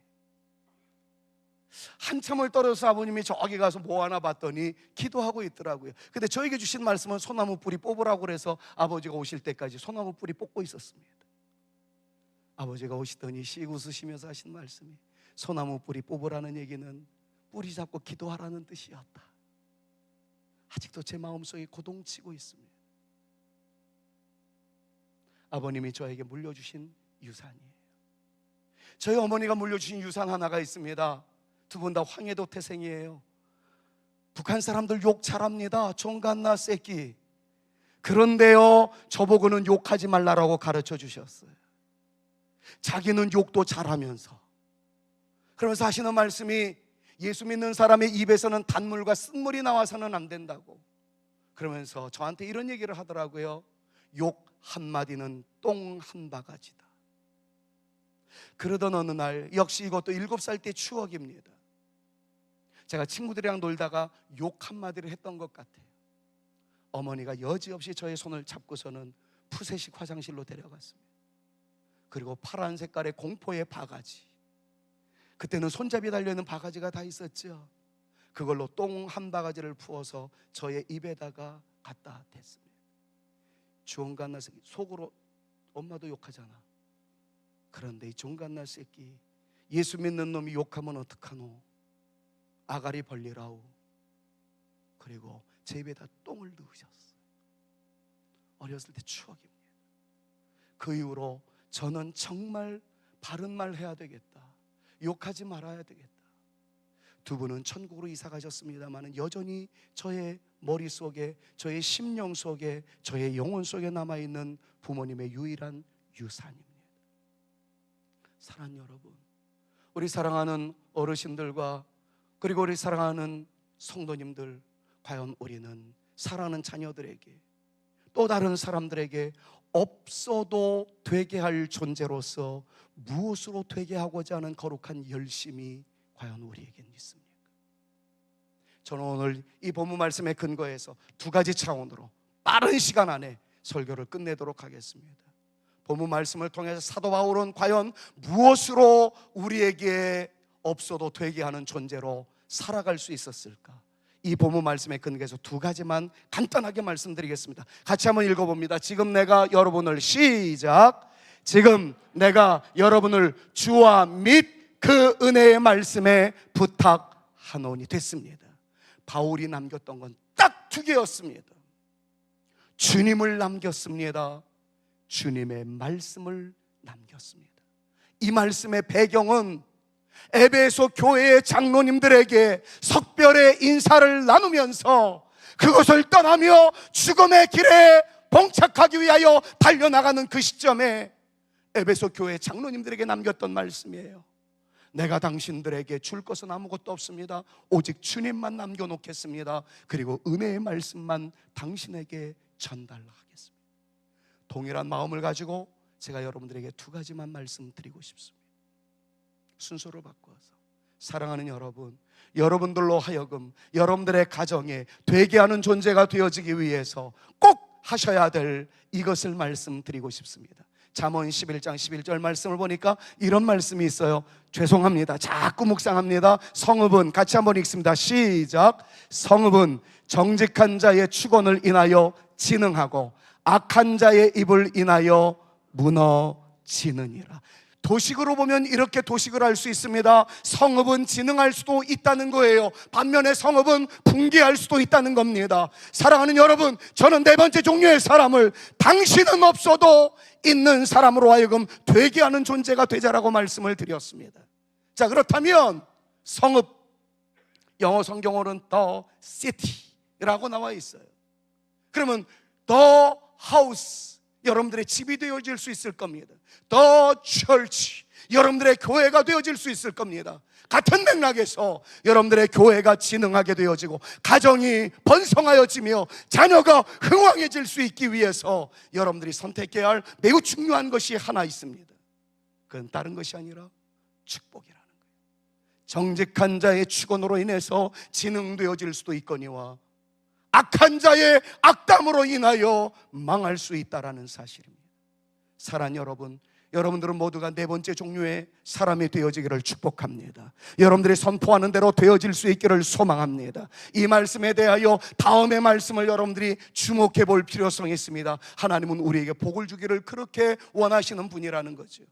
[SPEAKER 2] 한참을 떨어서 아버님이 저기 가서 뭐 하나 봤더니 기도하고 있더라고요. 근데 저에게 주신 말씀은 소나무 뿌리 뽑으라고 그래서 아버지가 오실 때까지 소나무 뿌리 뽑고 있었습니다. 아버지가 오시더니 씩 웃으시면서 하신 말씀이, 소나무 뿌리 뽑으라는 얘기는 뿌리 잡고 기도하라는 뜻이었다. 아직도 제 마음속에 고동치고 있습니다. 아버님이 저에게 물려주신 유산이에요. 저희 어머니가 물려주신 유산 하나가 있습니다. 두 분 다 황해도 태생이에요. 북한 사람들 욕 잘합니다. 종갓나 새끼. 그런데요, 저보고는 욕하지 말라라고 가르쳐 주셨어요. 자기는 욕도 잘하면서. 그러면서 하시는 말씀이, 예수 믿는 사람의 입에서는 단물과 쓴물이 나와서는 안 된다고. 그러면서 저한테 이런 얘기를 하더라고요. 욕 한마디는 똥 한 바가지다. 그러던 어느 날, 역시 이것도 7살 때 추억입니다. 제가 친구들이랑 놀다가 욕 한마디를 했던 것 같아요. 어머니가 여지없이 저의 손을 잡고서는 푸세식 화장실로 데려갔습니다. 그리고 파란 색깔의 공포의 바가지, 그때는 손잡이 달려있는 바가지가 다 있었죠. 그걸로 똥 한 바가지를 부어서 저의 입에다가 갖다 댔습니다. 주홍갓나 새끼. 속으로 엄마도 욕하잖아. 그런데 이 종갓나 새끼, 예수 믿는 놈이 욕하면 어떡하노? 아가리 벌리라우. 그리고 제 입에다 똥을 넣으셨어요. 어렸을 때 추억입니다. 그 이후로 저는 정말 바른 말 해야 되겠다, 욕하지 말아야 되겠다. 두 분은 천국으로 이사 가셨습니다만 여전히 저의 머릿속에, 저의 심령 속에, 저의 영혼 속에 남아있는 부모님의 유일한 유산입니다. 사랑하는 여러분, 우리 사랑하는 어르신들과 그리고 우리 사랑하는 성도님들, 과연 우리는 사랑하는 자녀들에게, 또 다른 사람들에게 없어도 되게 할 존재로서 무엇으로 되게 하고자 하는 거룩한 열심이 과연 우리에겐 있습니까? 저는 오늘 이 본문 말씀에 근거해서 두 가지 차원으로 빠른 시간 안에 설교를 끝내도록 하겠습니다. 본문 말씀을 통해서 사도 바울은 과연 무엇으로 우리에게 없어도 되게 하는 존재로 살아갈 수 있었을까? 이 본문 말씀에 근거해서 두 가지만 간단하게 말씀드리겠습니다. 같이 한번 읽어봅니다. 지금 내가 여러분을, 시작. 지금 내가 여러분을 주와 및 그 은혜의 말씀에 부탁하노니. 됐습니다. 바울이 남겼던 건 딱 두 개였습니다. 주님을 남겼습니다. 주님의 말씀을 남겼습니다. 이 말씀의 배경은 에베소 교회의 장로님들에게 석별의 인사를 나누면서 그것을 떠나며 죽음의 길에 봉착하기 위하여 달려나가는 그 시점에 에베소 교회 장로님들에게 남겼던 말씀이에요. 내가 당신들에게 줄 것은 아무것도 없습니다. 오직 주님만 남겨놓겠습니다. 그리고 은혜의 말씀만 당신에게 전달하겠습니다. 동일한 마음을 가지고 제가 여러분들에게 두 가지만 말씀드리고 싶습니다. 순서로 바꿔서, 사랑하는 여러분, 여러분들로 하여금 여러분들의 가정에 되게 하는 존재가 되어지기 위해서 꼭 하셔야 될 이것을 말씀드리고 싶습니다. 잠언 11장 11절 말씀을 보니까 이런 말씀이 있어요. 죄송합니다, 자꾸 묵상합니다. 성읍은, 같이 한번 읽습니다. 시작. 성읍은 정직한 자의 축원을 인하여 진흥하고 악한 자의 입을 인하여 무너지느니라. 도식으로 보면 이렇게 도식을 할 수 있습니다. 성읍은 진흥할 수도 있다는 거예요. 반면에 성읍은 붕괴할 수도 있다는 겁니다. 사랑하는 여러분, 저는 네 번째 종류의 사람을 당신은 없어도 있는 사람으로 하여금 되게 하는 존재가 되자라고 말씀을 드렸습니다. 자, 그렇다면 성읍, 영어 성경어는 the city라고 나와 있어요. 그러면 the house, 여러분들의 집이 되어질 수 있을 겁니다. The church, 여러분들의 교회가 되어질 수 있을 겁니다. 같은 맥락에서 여러분들의 교회가 진흥하게 되어지고 가정이 번성하여지며 자녀가 흥왕해질 수 있기 위해서 여러분들이 선택해야 할 매우 중요한 것이 하나 있습니다. 그건 다른 것이 아니라 축복이라는 거예요. 정직한 자의 축원으로 인해서 진흥되어질 수도 있거니와 악한 자의 악담으로 인하여 망할 수 있다라는 사실입니다. 사랑하는 여러분, 여러분들은 모두가 네 번째 종류의 사람이 되어지기를 축복합니다. 여러분들이 선포하는 대로 되어질 수 있기를 소망합니다. 이 말씀에 대하여 다음의 말씀을 여러분들이 주목해 볼 필요성이 있습니다. 하나님은 우리에게 복을 주기를 그렇게 원하시는 분이라는 거죠.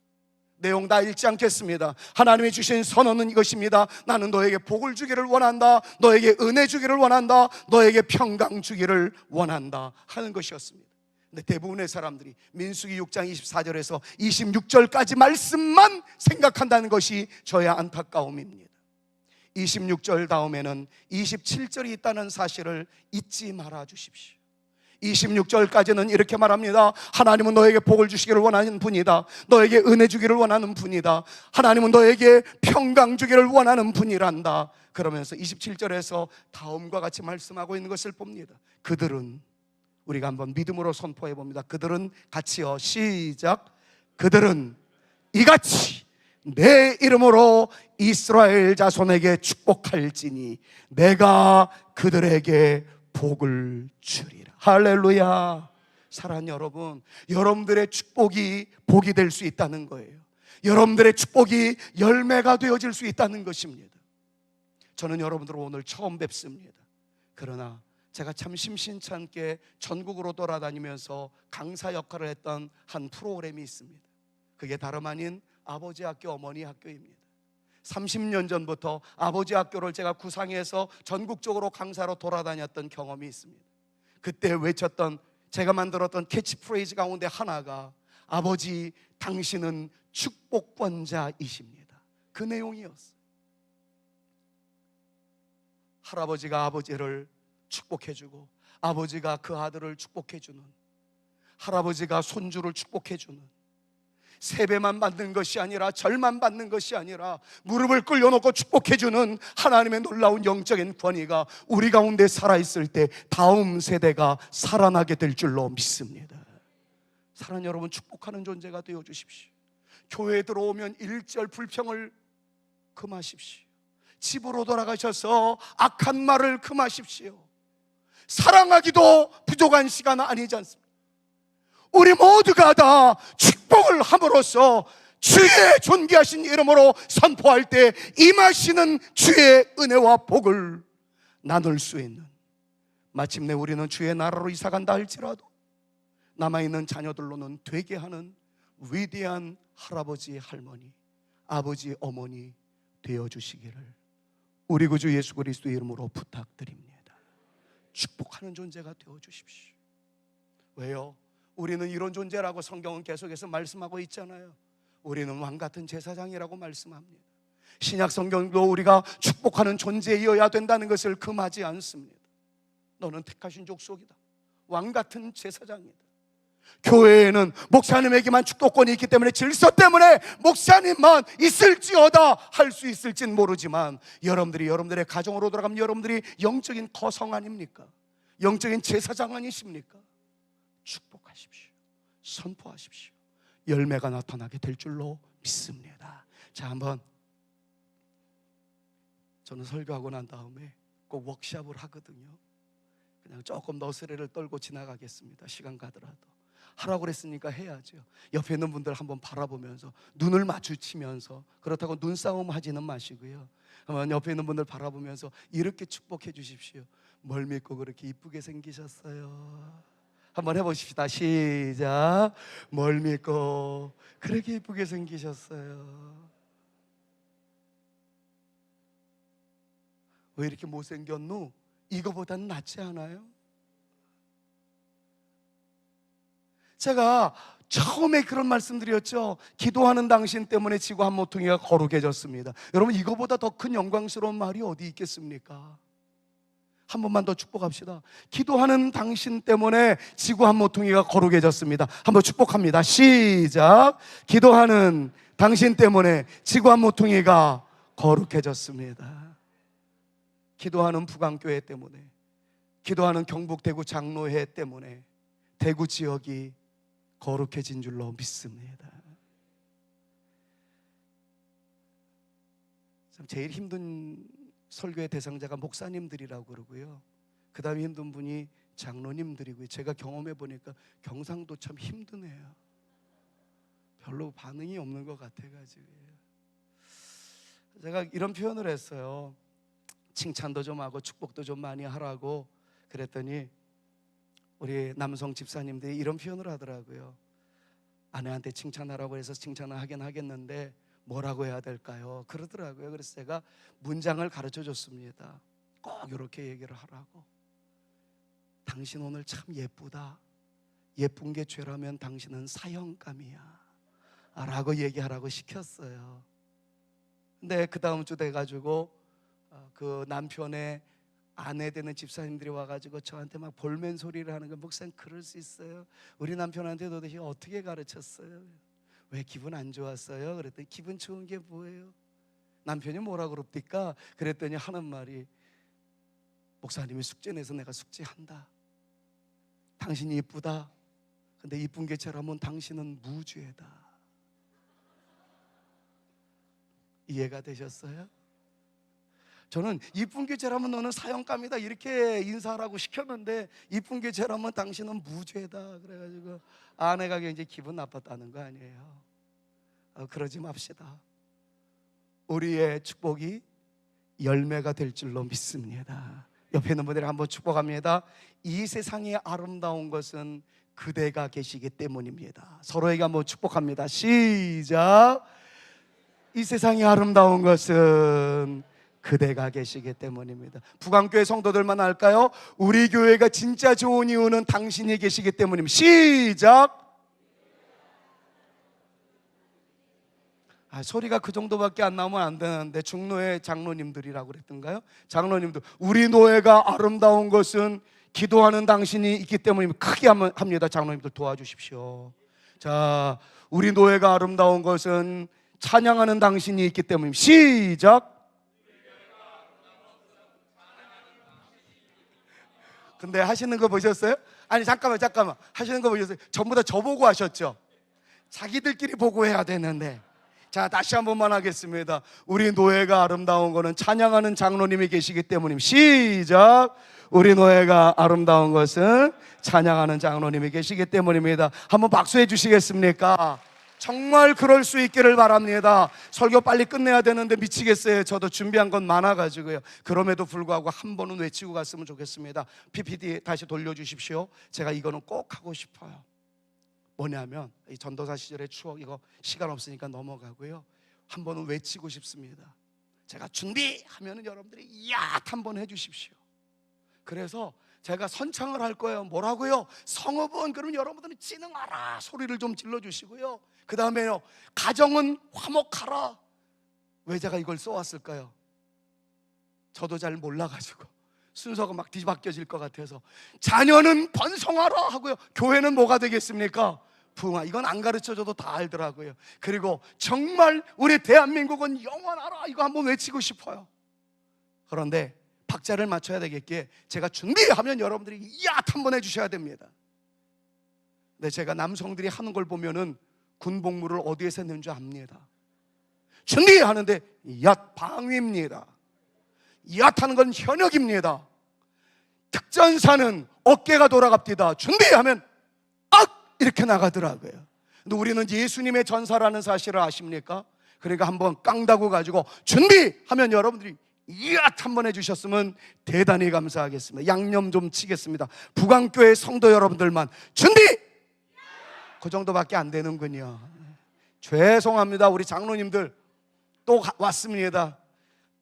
[SPEAKER 2] 내용 다 읽지 않겠습니다. 하나님이 주신 선언은 이것입니다. 나는 너에게 복을 주기를 원한다. 너에게 은혜 주기를 원한다. 너에게 평강 주기를 원한다 하는 것이었습니다. 근데 대부분의 사람들이 민수기 6장 24절에서 26절까지 말씀만 생각한다는 것이 저의 안타까움입니다. 26절 다음에는 27절이 있다는 사실을 잊지 말아 주십시오. 26절까지는 이렇게 말합니다. 하나님은 너에게 복을 주시기를 원하는 분이다. 너에게 은혜 주기를 원하는 분이다. 하나님은 너에게 평강 주기를 원하는 분이란다. 그러면서 27절에서 다음과 같이 말씀하고 있는 것을 봅니다. 그들은, 우리가 한번 믿음으로 선포해 봅니다. 그들은 같이요, 시작. 그들은 이같이 내 이름으로 이스라엘 자손에게 축복할지니 내가 그들에게 복을 주리라. 할렐루야. 사랑하는 여러분, 여러분들의 축복이 복이 될 수 있다는 거예요. 여러분들의 축복이 열매가 되어질 수 있다는 것입니다. 저는 여러분들을 오늘 처음 뵙습니다. 그러나 제가 참 심심찮게 전국으로 돌아다니면서 강사 역할을 했던 한 프로그램이 있습니다. 그게 다름 아닌 아버지 학교, 어머니 학교입니다. 30년 전부터 아버지 학교를 제가 구상해서 전국적으로 강사로 돌아다녔던 경험이 있습니다. 그때 외쳤던, 제가 만들었던 캐치프레이즈 가운데 하나가 아버지 당신은 축복권자이십니다. 그 내용이었어요. 할아버지가 아버지를 축복해주고 아버지가 그 아들을 축복해주는, 할아버지가 손주를 축복해주는, 세배만 받는 것이 아니라 절만 받는 것이 아니라 무릎을 꿇려놓고 축복해주는 하나님의 놀라운 영적인 권위가 우리 가운데 살아있을 때 다음 세대가 살아나게 될 줄로 믿습니다. 사랑하는 여러분, 축복하는 존재가 되어주십시오. 교회에 들어오면 일절 불평을 금하십시오. 집으로 돌아가셔서 악한 말을 금하십시오. 사랑하기도 부족한 시간 아니지 않습니까? 우리 모두가 다 축복을 함으로써 주의 존귀하신 이름으로 선포할 때 임하시는 주의 은혜와 복을 나눌 수 있는, 마침내 우리는 주의 나라로 이사간다 할지라도 남아있는 자녀들로는 되게 하는 위대한 할아버지, 할머니, 아버지, 어머니 되어주시기를 우리 구주 예수 그리스도의 이름으로 부탁드립니다. 축복하는 존재가 되어주십시오. 왜요? 우리는 이런 존재라고 성경은 계속해서 말씀하고 있잖아요. 우리는 왕같은 제사장이라고 말씀합니다. 신약 성경도 우리가 축복하는 존재이어야 된다는 것을 금하지 않습니다. 너는 택하신 족속이다. 왕같은 제사장이다. 교회에는 목사님에게만 축복권이 있기 때문에, 질서 때문에 목사님만 있을지어다 할 수 있을진 모르지만, 여러분들의 가정으로 돌아가면 여러분들이 영적인 거성 아닙니까? 영적인 제사장 아니십니까? 축복하십시오. 선포하십시오. 열매가 나타나게 될 줄로 믿습니다. 자, 한번, 저는 설교하고 난 다음에 꼭 워크숍을 하거든요. 그냥 조금 너스레를 떨고 지나가겠습니다. 시간 가더라도. 하라고 그랬으니까 해야죠. 옆에 있는 분들 한번 바라보면서, 눈을 마주치면서, 그렇다고 눈싸움 하지는 마시고요. 한번 옆에 있는 분들 바라보면서 이렇게 축복해 주십시오. 뭘 믿고 그렇게 이쁘게 생기셨어요? 한번 해보십시다. 시작. 뭘 믿고 그렇게 이쁘게 생기셨어요? 왜 이렇게 못생겼노? 이거보다는 낫지 않아요? 제가 처음에 그런 말씀드렸죠. 기도하는 당신 때문에 지구 한 모퉁이가 거룩해졌습니다. 여러분, 이거보다 더 큰 영광스러운 말이 어디 있겠습니까? 한 번만 더 축복합시다. 기도하는 당신 때문에 지구 한 모퉁이가 거룩해졌습니다. 한번 축복합니다. 시작. 기도하는 당신 때문에 지구 한 모퉁이가 거룩해졌습니다. 기도하는 부강교회 때문에, 기도하는 경북 대구 장로회 때문에 대구 지역이 거룩해진 줄로 믿습니다. 제일 힘든 설교의 대상자가 목사님들이라고 그러고요. 그 다음에 힘든 분이 장로님들이고요. 제가 경험해 보니까 경상도 참 힘드네요. 별로 반응이 없는 것 같아가지고요. 제가 이런 표현을 했어요. 칭찬도 좀 하고 축복도 좀 많이 하라고 그랬더니 우리 남성 집사님들이 이런 표현을 하더라고요. 아내한테 칭찬하라고 해서 칭찬을 하긴 하겠는데 뭐라고 해야 될까요? 그러더라고요. 그래서 제가 문장을 가르쳐 줬습니다. 꼭 이렇게 얘기를 하라고. 당신 오늘 참 예쁘다. 예쁜 게 죄라면 당신은 사형감이야 라고 얘기하라고 시켰어요. 근데 그 다음 주 돼가지고 그 남편의 아내 되는 집사님들이 와가지고 저한테 막 볼멘 소리를 하는 거, 목사님 그럴 수 있어요? 우리 남편한테 도대체 어떻게 가르쳤어요? 왜 기분 안 좋았어요? 그랬더니 기분 좋은 게 뭐예요? 남편이 뭐라 그럽니까? 그랬더니 하는 말이 목사님이 숙제 내서 내가 숙제한다. 당신이 이쁘다. 근데 이쁜 게 죄라면 당신은 무죄다. 이해가 되셨어요? 저는 이쁜 게 죄라면 너는 사형감이다 이렇게 인사하라고 시켰는데 이쁜 게 죄라면 당신은 무죄다 그래가지고 아내가 이제 기분 나빴다는 거 아니에요. 그러지 맙시다. 우리의 축복이 열매가 될 줄로 믿습니다. 옆에 있는 분들이 한번 축복합니다. 이 세상에 아름다운 것은 그대가 계시기 때문입니다. 서로에게 한번 축복합니다. 시작. 이 세상이 아름다운 것은 그대가 계시기 때문입니다. 북한교회 성도들만 할까요? 우리 교회가 진짜 좋은 이유는 당신이 계시기 때문입니다. 시작. 소리가 그 정도밖에 안 나오면 안 되는데 중노회 장로님들이라고 그랬던가요? 장로님들, 우리 노예가 아름다운 것은 기도하는 당신이 있기 때문입니다. 크게 합니다. 장로님들 도와주십시오. 자, 우리 노예가 아름다운 것은 찬양하는 당신이 있기 때문입니다. 시작. 근데 하시는 거 보셨어요? 아니 잠깐만 하시는 거 보셨어요? 전부 다 저보고 하셨죠? 자기들끼리 보고 해야 되는데. 자, 다시 한 번만 하겠습니다. 우리 노예가 아름다운 거는 찬양하는 장로님이 계시기 때문입니다. 시작. 우리 노예가 아름다운 것은 찬양하는 장로님이 계시기 때문입니다. 한번 박수해 주시겠습니까? 정말 그럴 수 있기를 바랍니다. 설교 빨리 끝내야 되는데 미치겠어요. 저도 준비한 건 많아가지고요. 그럼에도 불구하고 한 번은 외치고 갔으면 좋겠습니다. PPT 다시 돌려주십시오. 제가 이거는 꼭 하고 싶어요. 뭐냐면 이 전도사 시절의 추억, 이거 시간 없으니까 넘어가고요. 한 번은 외치고 싶습니다. 제가 준비하면 여러분들이 이야 한번 해주십시오. 그래서 제가 선창을 할 거예요. 뭐라고요? 성읍은 그러면 여러분들은 진흥하라 소리를 좀 질러주시고요. 그 다음에요, 가정은 화목하라. 왜 제가 이걸 써왔을까요? 저도 잘 몰라가지고 순서가 막 뒤바뀌어질 것 같아서. 자녀는 번성하라 하고요. 교회는 뭐가 되겠습니까? 부흥하. 이건 안 가르쳐줘도 다 알더라고요. 그리고 정말 우리 대한민국은 영원하라, 이거 한번 외치고 싶어요. 그런데 박자를 맞춰야 되겠기에 제가 준비하면 여러분들이 야 한번 해주셔야 됩니다. 근데 제가 남성들이 하는 걸 보면은 군복무를 어디에서 했는 줄 압니다. 준비하는데 얏 방위입니다. 얏 하는 건 현역입니다. 특전사는 어깨가 돌아갑니다. 준비하면 악 이렇게 나가더라고요. 근데 우리는 예수님의 전사라는 사실을 아십니까? 그러니까 한번 깡다구 가지고 준비하면 여러분들이 이앗 한번 해주셨으면 대단히 감사하겠습니다. 양념 좀 치겠습니다. 북한교회 성도 여러분들만 준비! 그 정도밖에 안 되는군요. 죄송합니다. 우리 장로님들 또 왔습니다.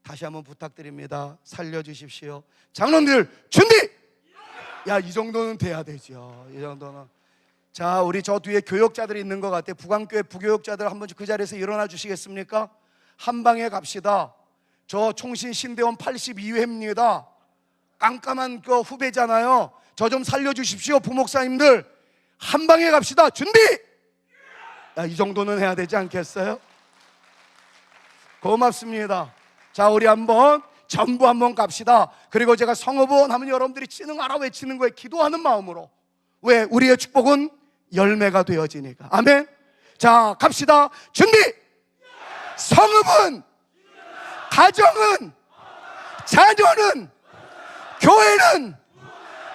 [SPEAKER 2] 다시 한번 부탁드립니다. 살려주십시오. 장로님들 준비! 야, 이 정도는 돼야 되죠. 이 정도는. 자, 우리 저 뒤에 교역자들이 있는 것 같아요. 북한교회 부교역자들 한번 그 자리에서 일어나 주시겠습니까? 한 방에 갑시다. 저 총신 신대원 82회입니다. 깜깜한 그 후배잖아요. 저 좀 살려주십시오. 부목사님들 한 방에 갑시다. 준비! 야, 이 정도는 해야 되지 않겠어요? 고맙습니다. 자, 우리 한번 전부 한번 갑시다. 그리고 제가 성읍원 하면 여러분들이 진흥하라 외치는 거에 기도하는 마음으로. 왜? 우리의 축복은 열매가 되어지니까. 아멘. 자, 갑시다. 준비! 성읍은, 가정은, 자녀는, 교회는,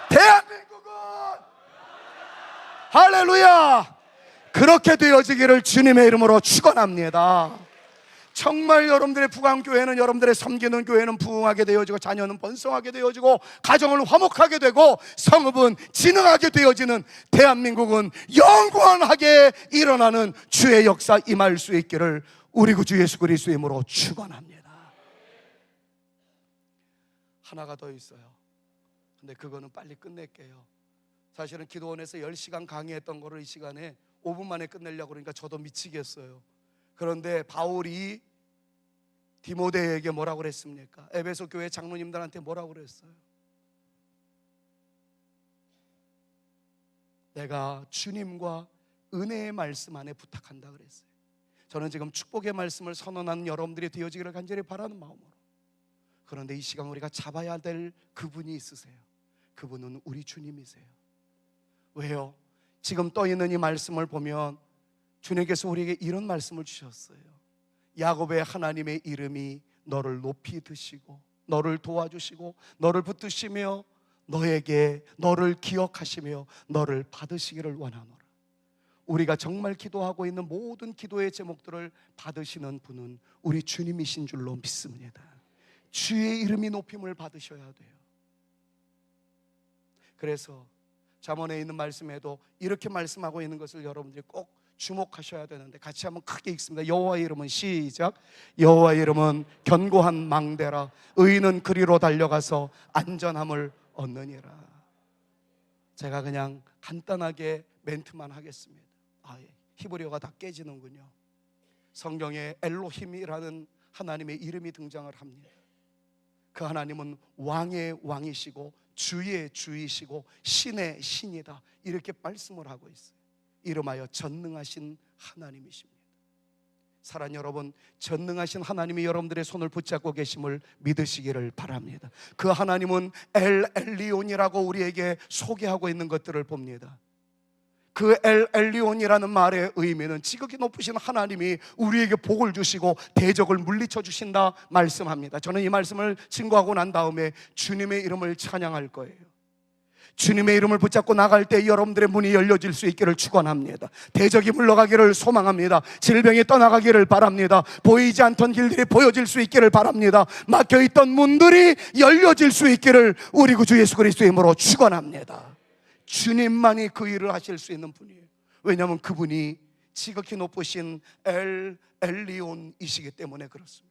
[SPEAKER 2] 대한민국은, 할렐루야! 그렇게 되어지기를 주님의 이름으로 축원합니다. 정말 여러분들의 부강교회는, 여러분들의 섬기는 교회는 부흥하게 되어지고, 자녀는 번성하게 되어지고, 가정은 화목하게 되고, 성읍은 진흥하게 되어지는, 대한민국은 영원하게 일어나는 주의 역사 임할 수 있기를 우리 구주 예수 그리스도의 이름으로 축원합니다. 하나가 더 있어요. 근데 그거는 빨리 끝낼게요. 사실은 기도원에서 10시간 강의했던 거를 이 시간에 5분 만에 끝내려고 그러니까 저도 미치겠어요. 그런데 바울이 디모데에게 뭐라고 그랬습니까? 에베소 교회 장로님들한테 뭐라고 그랬어요? 내가 주님과 은혜의 말씀 안에 부탁한다 그랬어요. 저는 지금 축복의 말씀을 선언하는 여러분들이 되어지기를 간절히 바라는 마음으로, 그런데 이 시간 우리가 잡아야 될 그분이 있으세요. 그분은 우리 주님이세요. 왜요? 지금 떠 있는 이 말씀을 보면 주님께서 우리에게 이런 말씀을 주셨어요. 야곱의 하나님의 이름이 너를 높이 드시고, 너를 도와주시고, 너를 붙드시며, 너에게 너를 기억하시며 너를 받으시기를 원하노라. 우리가 정말 기도하고 있는 모든 기도의 제목들을 받으시는 분은 우리 주님이신 줄로 믿습니다. 주의 이름이 높임을 받으셔야 돼요. 그래서 잠언에 있는 말씀에도 이렇게 말씀하고 있는 것을 여러분들이 꼭 주목하셔야 되는데, 같이 한번 크게 읽습니다. 여호와의 이름은, 시작, 여호와의 이름은 견고한 망대라. 의인은 그리로 달려가서 안전함을 얻느니라. 제가 그냥 간단하게 멘트만 하겠습니다. 히브리어가 다 깨지는군요. 성경에 엘로힘이라는 하나님의 이름이 등장을 합니다. 그 하나님은 왕의 왕이시고 주의 주이시고 신의 신이다, 이렇게 말씀을 하고 있어요. 이름하여 전능하신 하나님이십니다. 사랑하는 여러분, 전능하신 하나님이 여러분들의 손을 붙잡고 계심을 믿으시기를 바랍니다. 그 하나님은 엘리온이라고 우리에게 소개하고 있는 것들을 봅니다. 그 엘리온이라는 말의 의미는 지극히 높으신 하나님이 우리에게 복을 주시고 대적을 물리쳐 주신다 말씀합니다. 저는 이 말씀을 증거하고 난 다음에 주님의 이름을 찬양할 거예요. 주님의 이름을 붙잡고 나갈 때 여러분들의 문이 열려질 수 있기를 축원합니다. 대적이 물러가기를 소망합니다. 질병이 떠나가기를 바랍니다. 보이지 않던 길들이 보여질 수 있기를 바랍니다. 막혀있던 문들이 열려질 수 있기를 우리 구주 예수 그리스도의 이름으로 축원합니다. 주님만이 그 일을 하실 수 있는 분이에요. 왜냐하면 그분이 지극히 높으신 엘리온이시기 때문에 그렇습니다.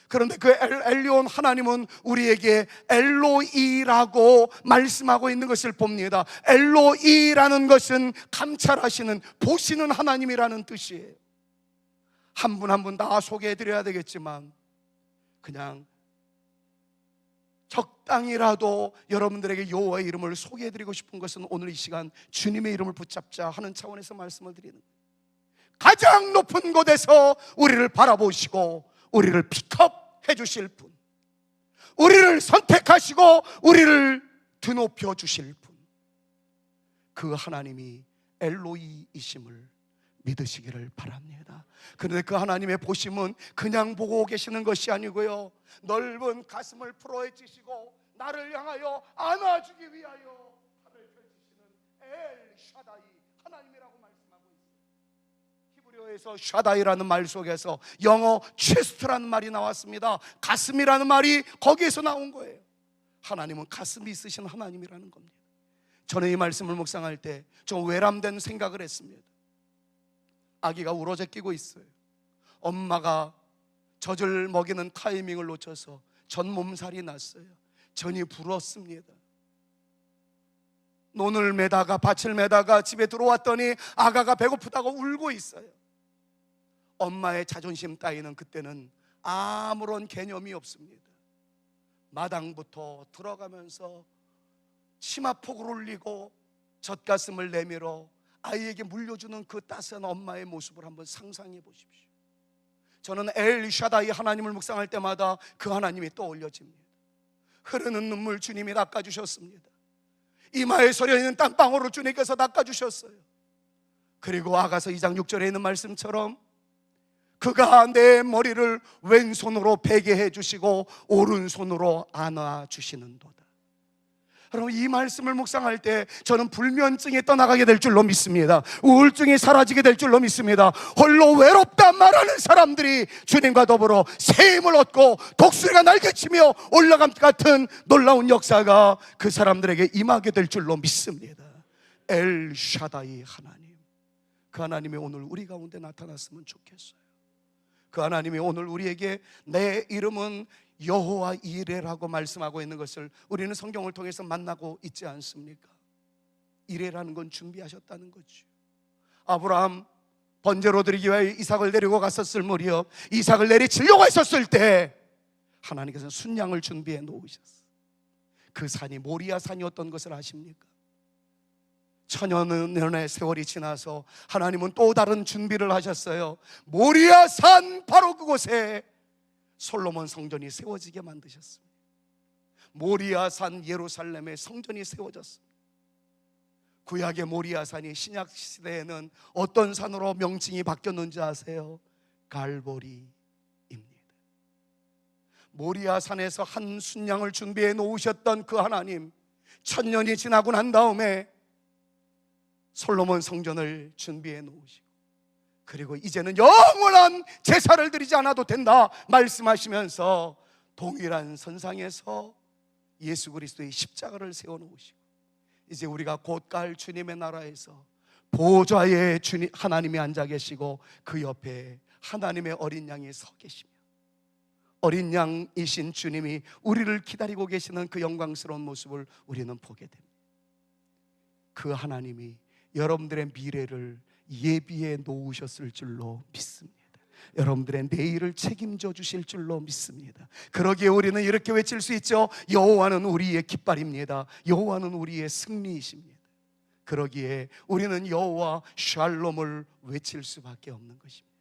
[SPEAKER 2] 그런데 그 엘리온 하나님은 우리에게 엘로이라고 말씀하고 있는 것을 봅니다. 엘로이라는 것은 감찰하시는, 보시는 하나님이라는 뜻이에요. 한 분 한 분 다 소개해드려야 되겠지만 그냥 적당히라도 여러분들에게 여호와의 이름을 소개해드리고 싶은 것은 오늘 이 시간 주님의 이름을 붙잡자 하는 차원에서 말씀을 드리는 거예요. 가장 높은 곳에서 우리를 바라보시고 우리를 픽업해 주실 분, 우리를 선택하시고 우리를 드높여 주실 분, 그 하나님이 엘로이이심을 믿으시기를 바랍니다. 그런데 그 하나님의 보심은 그냥 보고 계시는 것이 아니고요, 넓은 가슴을 풀어헤치시고 나를 향하여 안아주기 위하여 팔을 펼치시는 엘샤다이 하나님이라고 말씀하고 있습니다. 히브리어에서 샤다이라는 말 속에서 영어 체스트라는 말이 나왔습니다. 가슴이라는 말이 거기에서 나온 거예요. 하나님은 가슴이 있으신 하나님이라는 겁니다. 저는 이 말씀을 묵상할 때 좀 외람된 생각을 했습니다. 아기가 우러져 끼고 있어요. 엄마가 젖을 먹이는 타이밍을 놓쳐서 전 몸살이 났어요. 전이 불었습니다. 논을 매다가 밭을 매다가 집에 들어왔더니 아가가 배고프다고 울고 있어요. 엄마의 자존심 따위는 그때는 아무런 개념이 없습니다. 마당부터 들어가면서 치마폭을 올리고 젖가슴을 내밀어 아이에게 물려주는 그 따스한 엄마의 모습을 한번 상상해 보십시오. 저는 엘샤다이 하나님을 묵상할 때마다 그 하나님이 떠올려집니다. 흐르는 눈물 주님이 닦아주셨습니다. 이마에 서려있는 땀방울을 주님께서 닦아주셨어요. 그리고 아가서 2장 6절에 있는 말씀처럼 그가 내 머리를 왼손으로 베게 해주시고 오른손으로 안아주시는도다. 여러분, 이 말씀을 묵상할 때 저는 불면증이 떠나가게 될 줄로 믿습니다. 우울증이 사라지게 될 줄로 믿습니다. 홀로 외롭다 말하는 사람들이 주님과 더불어 새 힘을 얻고 독수리가 날개치며 올라감 같은 놀라운 역사가 그 사람들에게 임하게 될 줄로 믿습니다. 엘 샤다이 하나님, 그 하나님이 오늘 우리 가운데 나타났으면 좋겠어요. 그 하나님이 오늘 우리에게 내 이름은 여호와 이레라고 말씀하고 있는 것을 우리는 성경을 통해서 만나고 있지 않습니까? 이레라는 건 준비하셨다는 거죠. 아브라함 번제로 드리기 위해 이삭을 데리고 갔었을 무렵, 이삭을 내리치려고 했었을 때 하나님께서는 순양을 준비해 놓으셨어요. 그 산이 모리아 산이었던 것을 아십니까? 천년의 세월이 지나서 하나님은 또 다른 준비를 하셨어요. 모리아 산 바로 그곳에 솔로몬 성전이 세워지게 만드셨습니다. 모리아 산 예루살렘에 성전이 세워졌습니다. 구약의 모리아 산이 신약 시대에는 어떤 산으로 명칭이 바뀌었는지 아세요? 갈보리입니다. 모리아 산에서 한 순양을 준비해 놓으셨던 그 하나님, 천년이 지나고 난 다음에 솔로몬 성전을 준비해 놓으시고, 그리고 이제는 영원한 제사를 드리지 않아도 된다 말씀하시면서 동일한 선상에서 예수 그리스도의 십자가를 세워놓으시고, 이제 우리가 곧 갈 주님의 나라에서 보좌에 주님 하나님이 앉아 계시고 그 옆에 하나님의 어린 양이 서 계시며, 어린 양이신 주님이 우리를 기다리고 계시는 그 영광스러운 모습을 우리는 보게 됩니다. 그 하나님이 여러분들의 미래를 예비해 놓으셨을 줄로 믿습니다. 여러분들의 내일을 책임져 주실 줄로 믿습니다. 그러기에 우리는 이렇게 외칠 수 있죠. 여호와는 우리의 깃발입니다. 여호와는 우리의 승리이십니다. 그러기에 우리는 여호와 샬롬을 외칠 수밖에 없는 것입니다.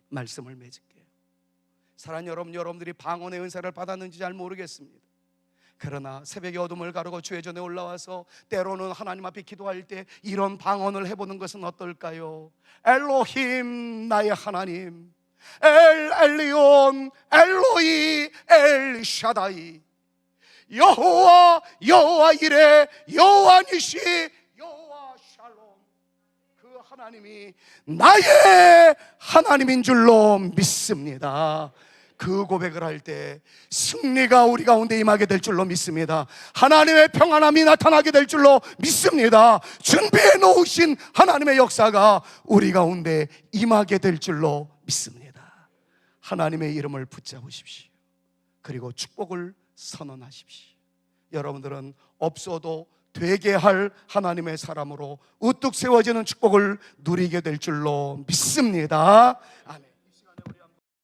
[SPEAKER 2] 말씀을 맺을게요. 사랑하는 여러분, 여러분들이 방언의 은사를 받았는지 잘 모르겠습니다. 그러나 새벽의 어둠을 가르고 주의 전에 올라와서 때로는 하나님 앞에 기도할 때 이런 방언을 해보는 것은 어떨까요? 엘로힘 나의 하나님, 엘 엘리온, 엘로이, 엘 샤다이, 여호와, 여호와 이레, 여호와 니시, 여호와 샬롬. 그 하나님이 나의 하나님인 줄로 믿습니다. 그 고백을 할 때 승리가 우리 가운데 임하게 될 줄로 믿습니다. 하나님의 평안함이 나타나게 될 줄로 믿습니다. 준비해 놓으신 하나님의 역사가 우리 가운데 임하게 될 줄로 믿습니다. 하나님의 이름을 붙잡으십시오. 그리고 축복을 선언하십시오. 여러분들은 없어도 되게 할 하나님의 사람으로 우뚝 세워지는 축복을 누리게 될 줄로 믿습니다. 아멘.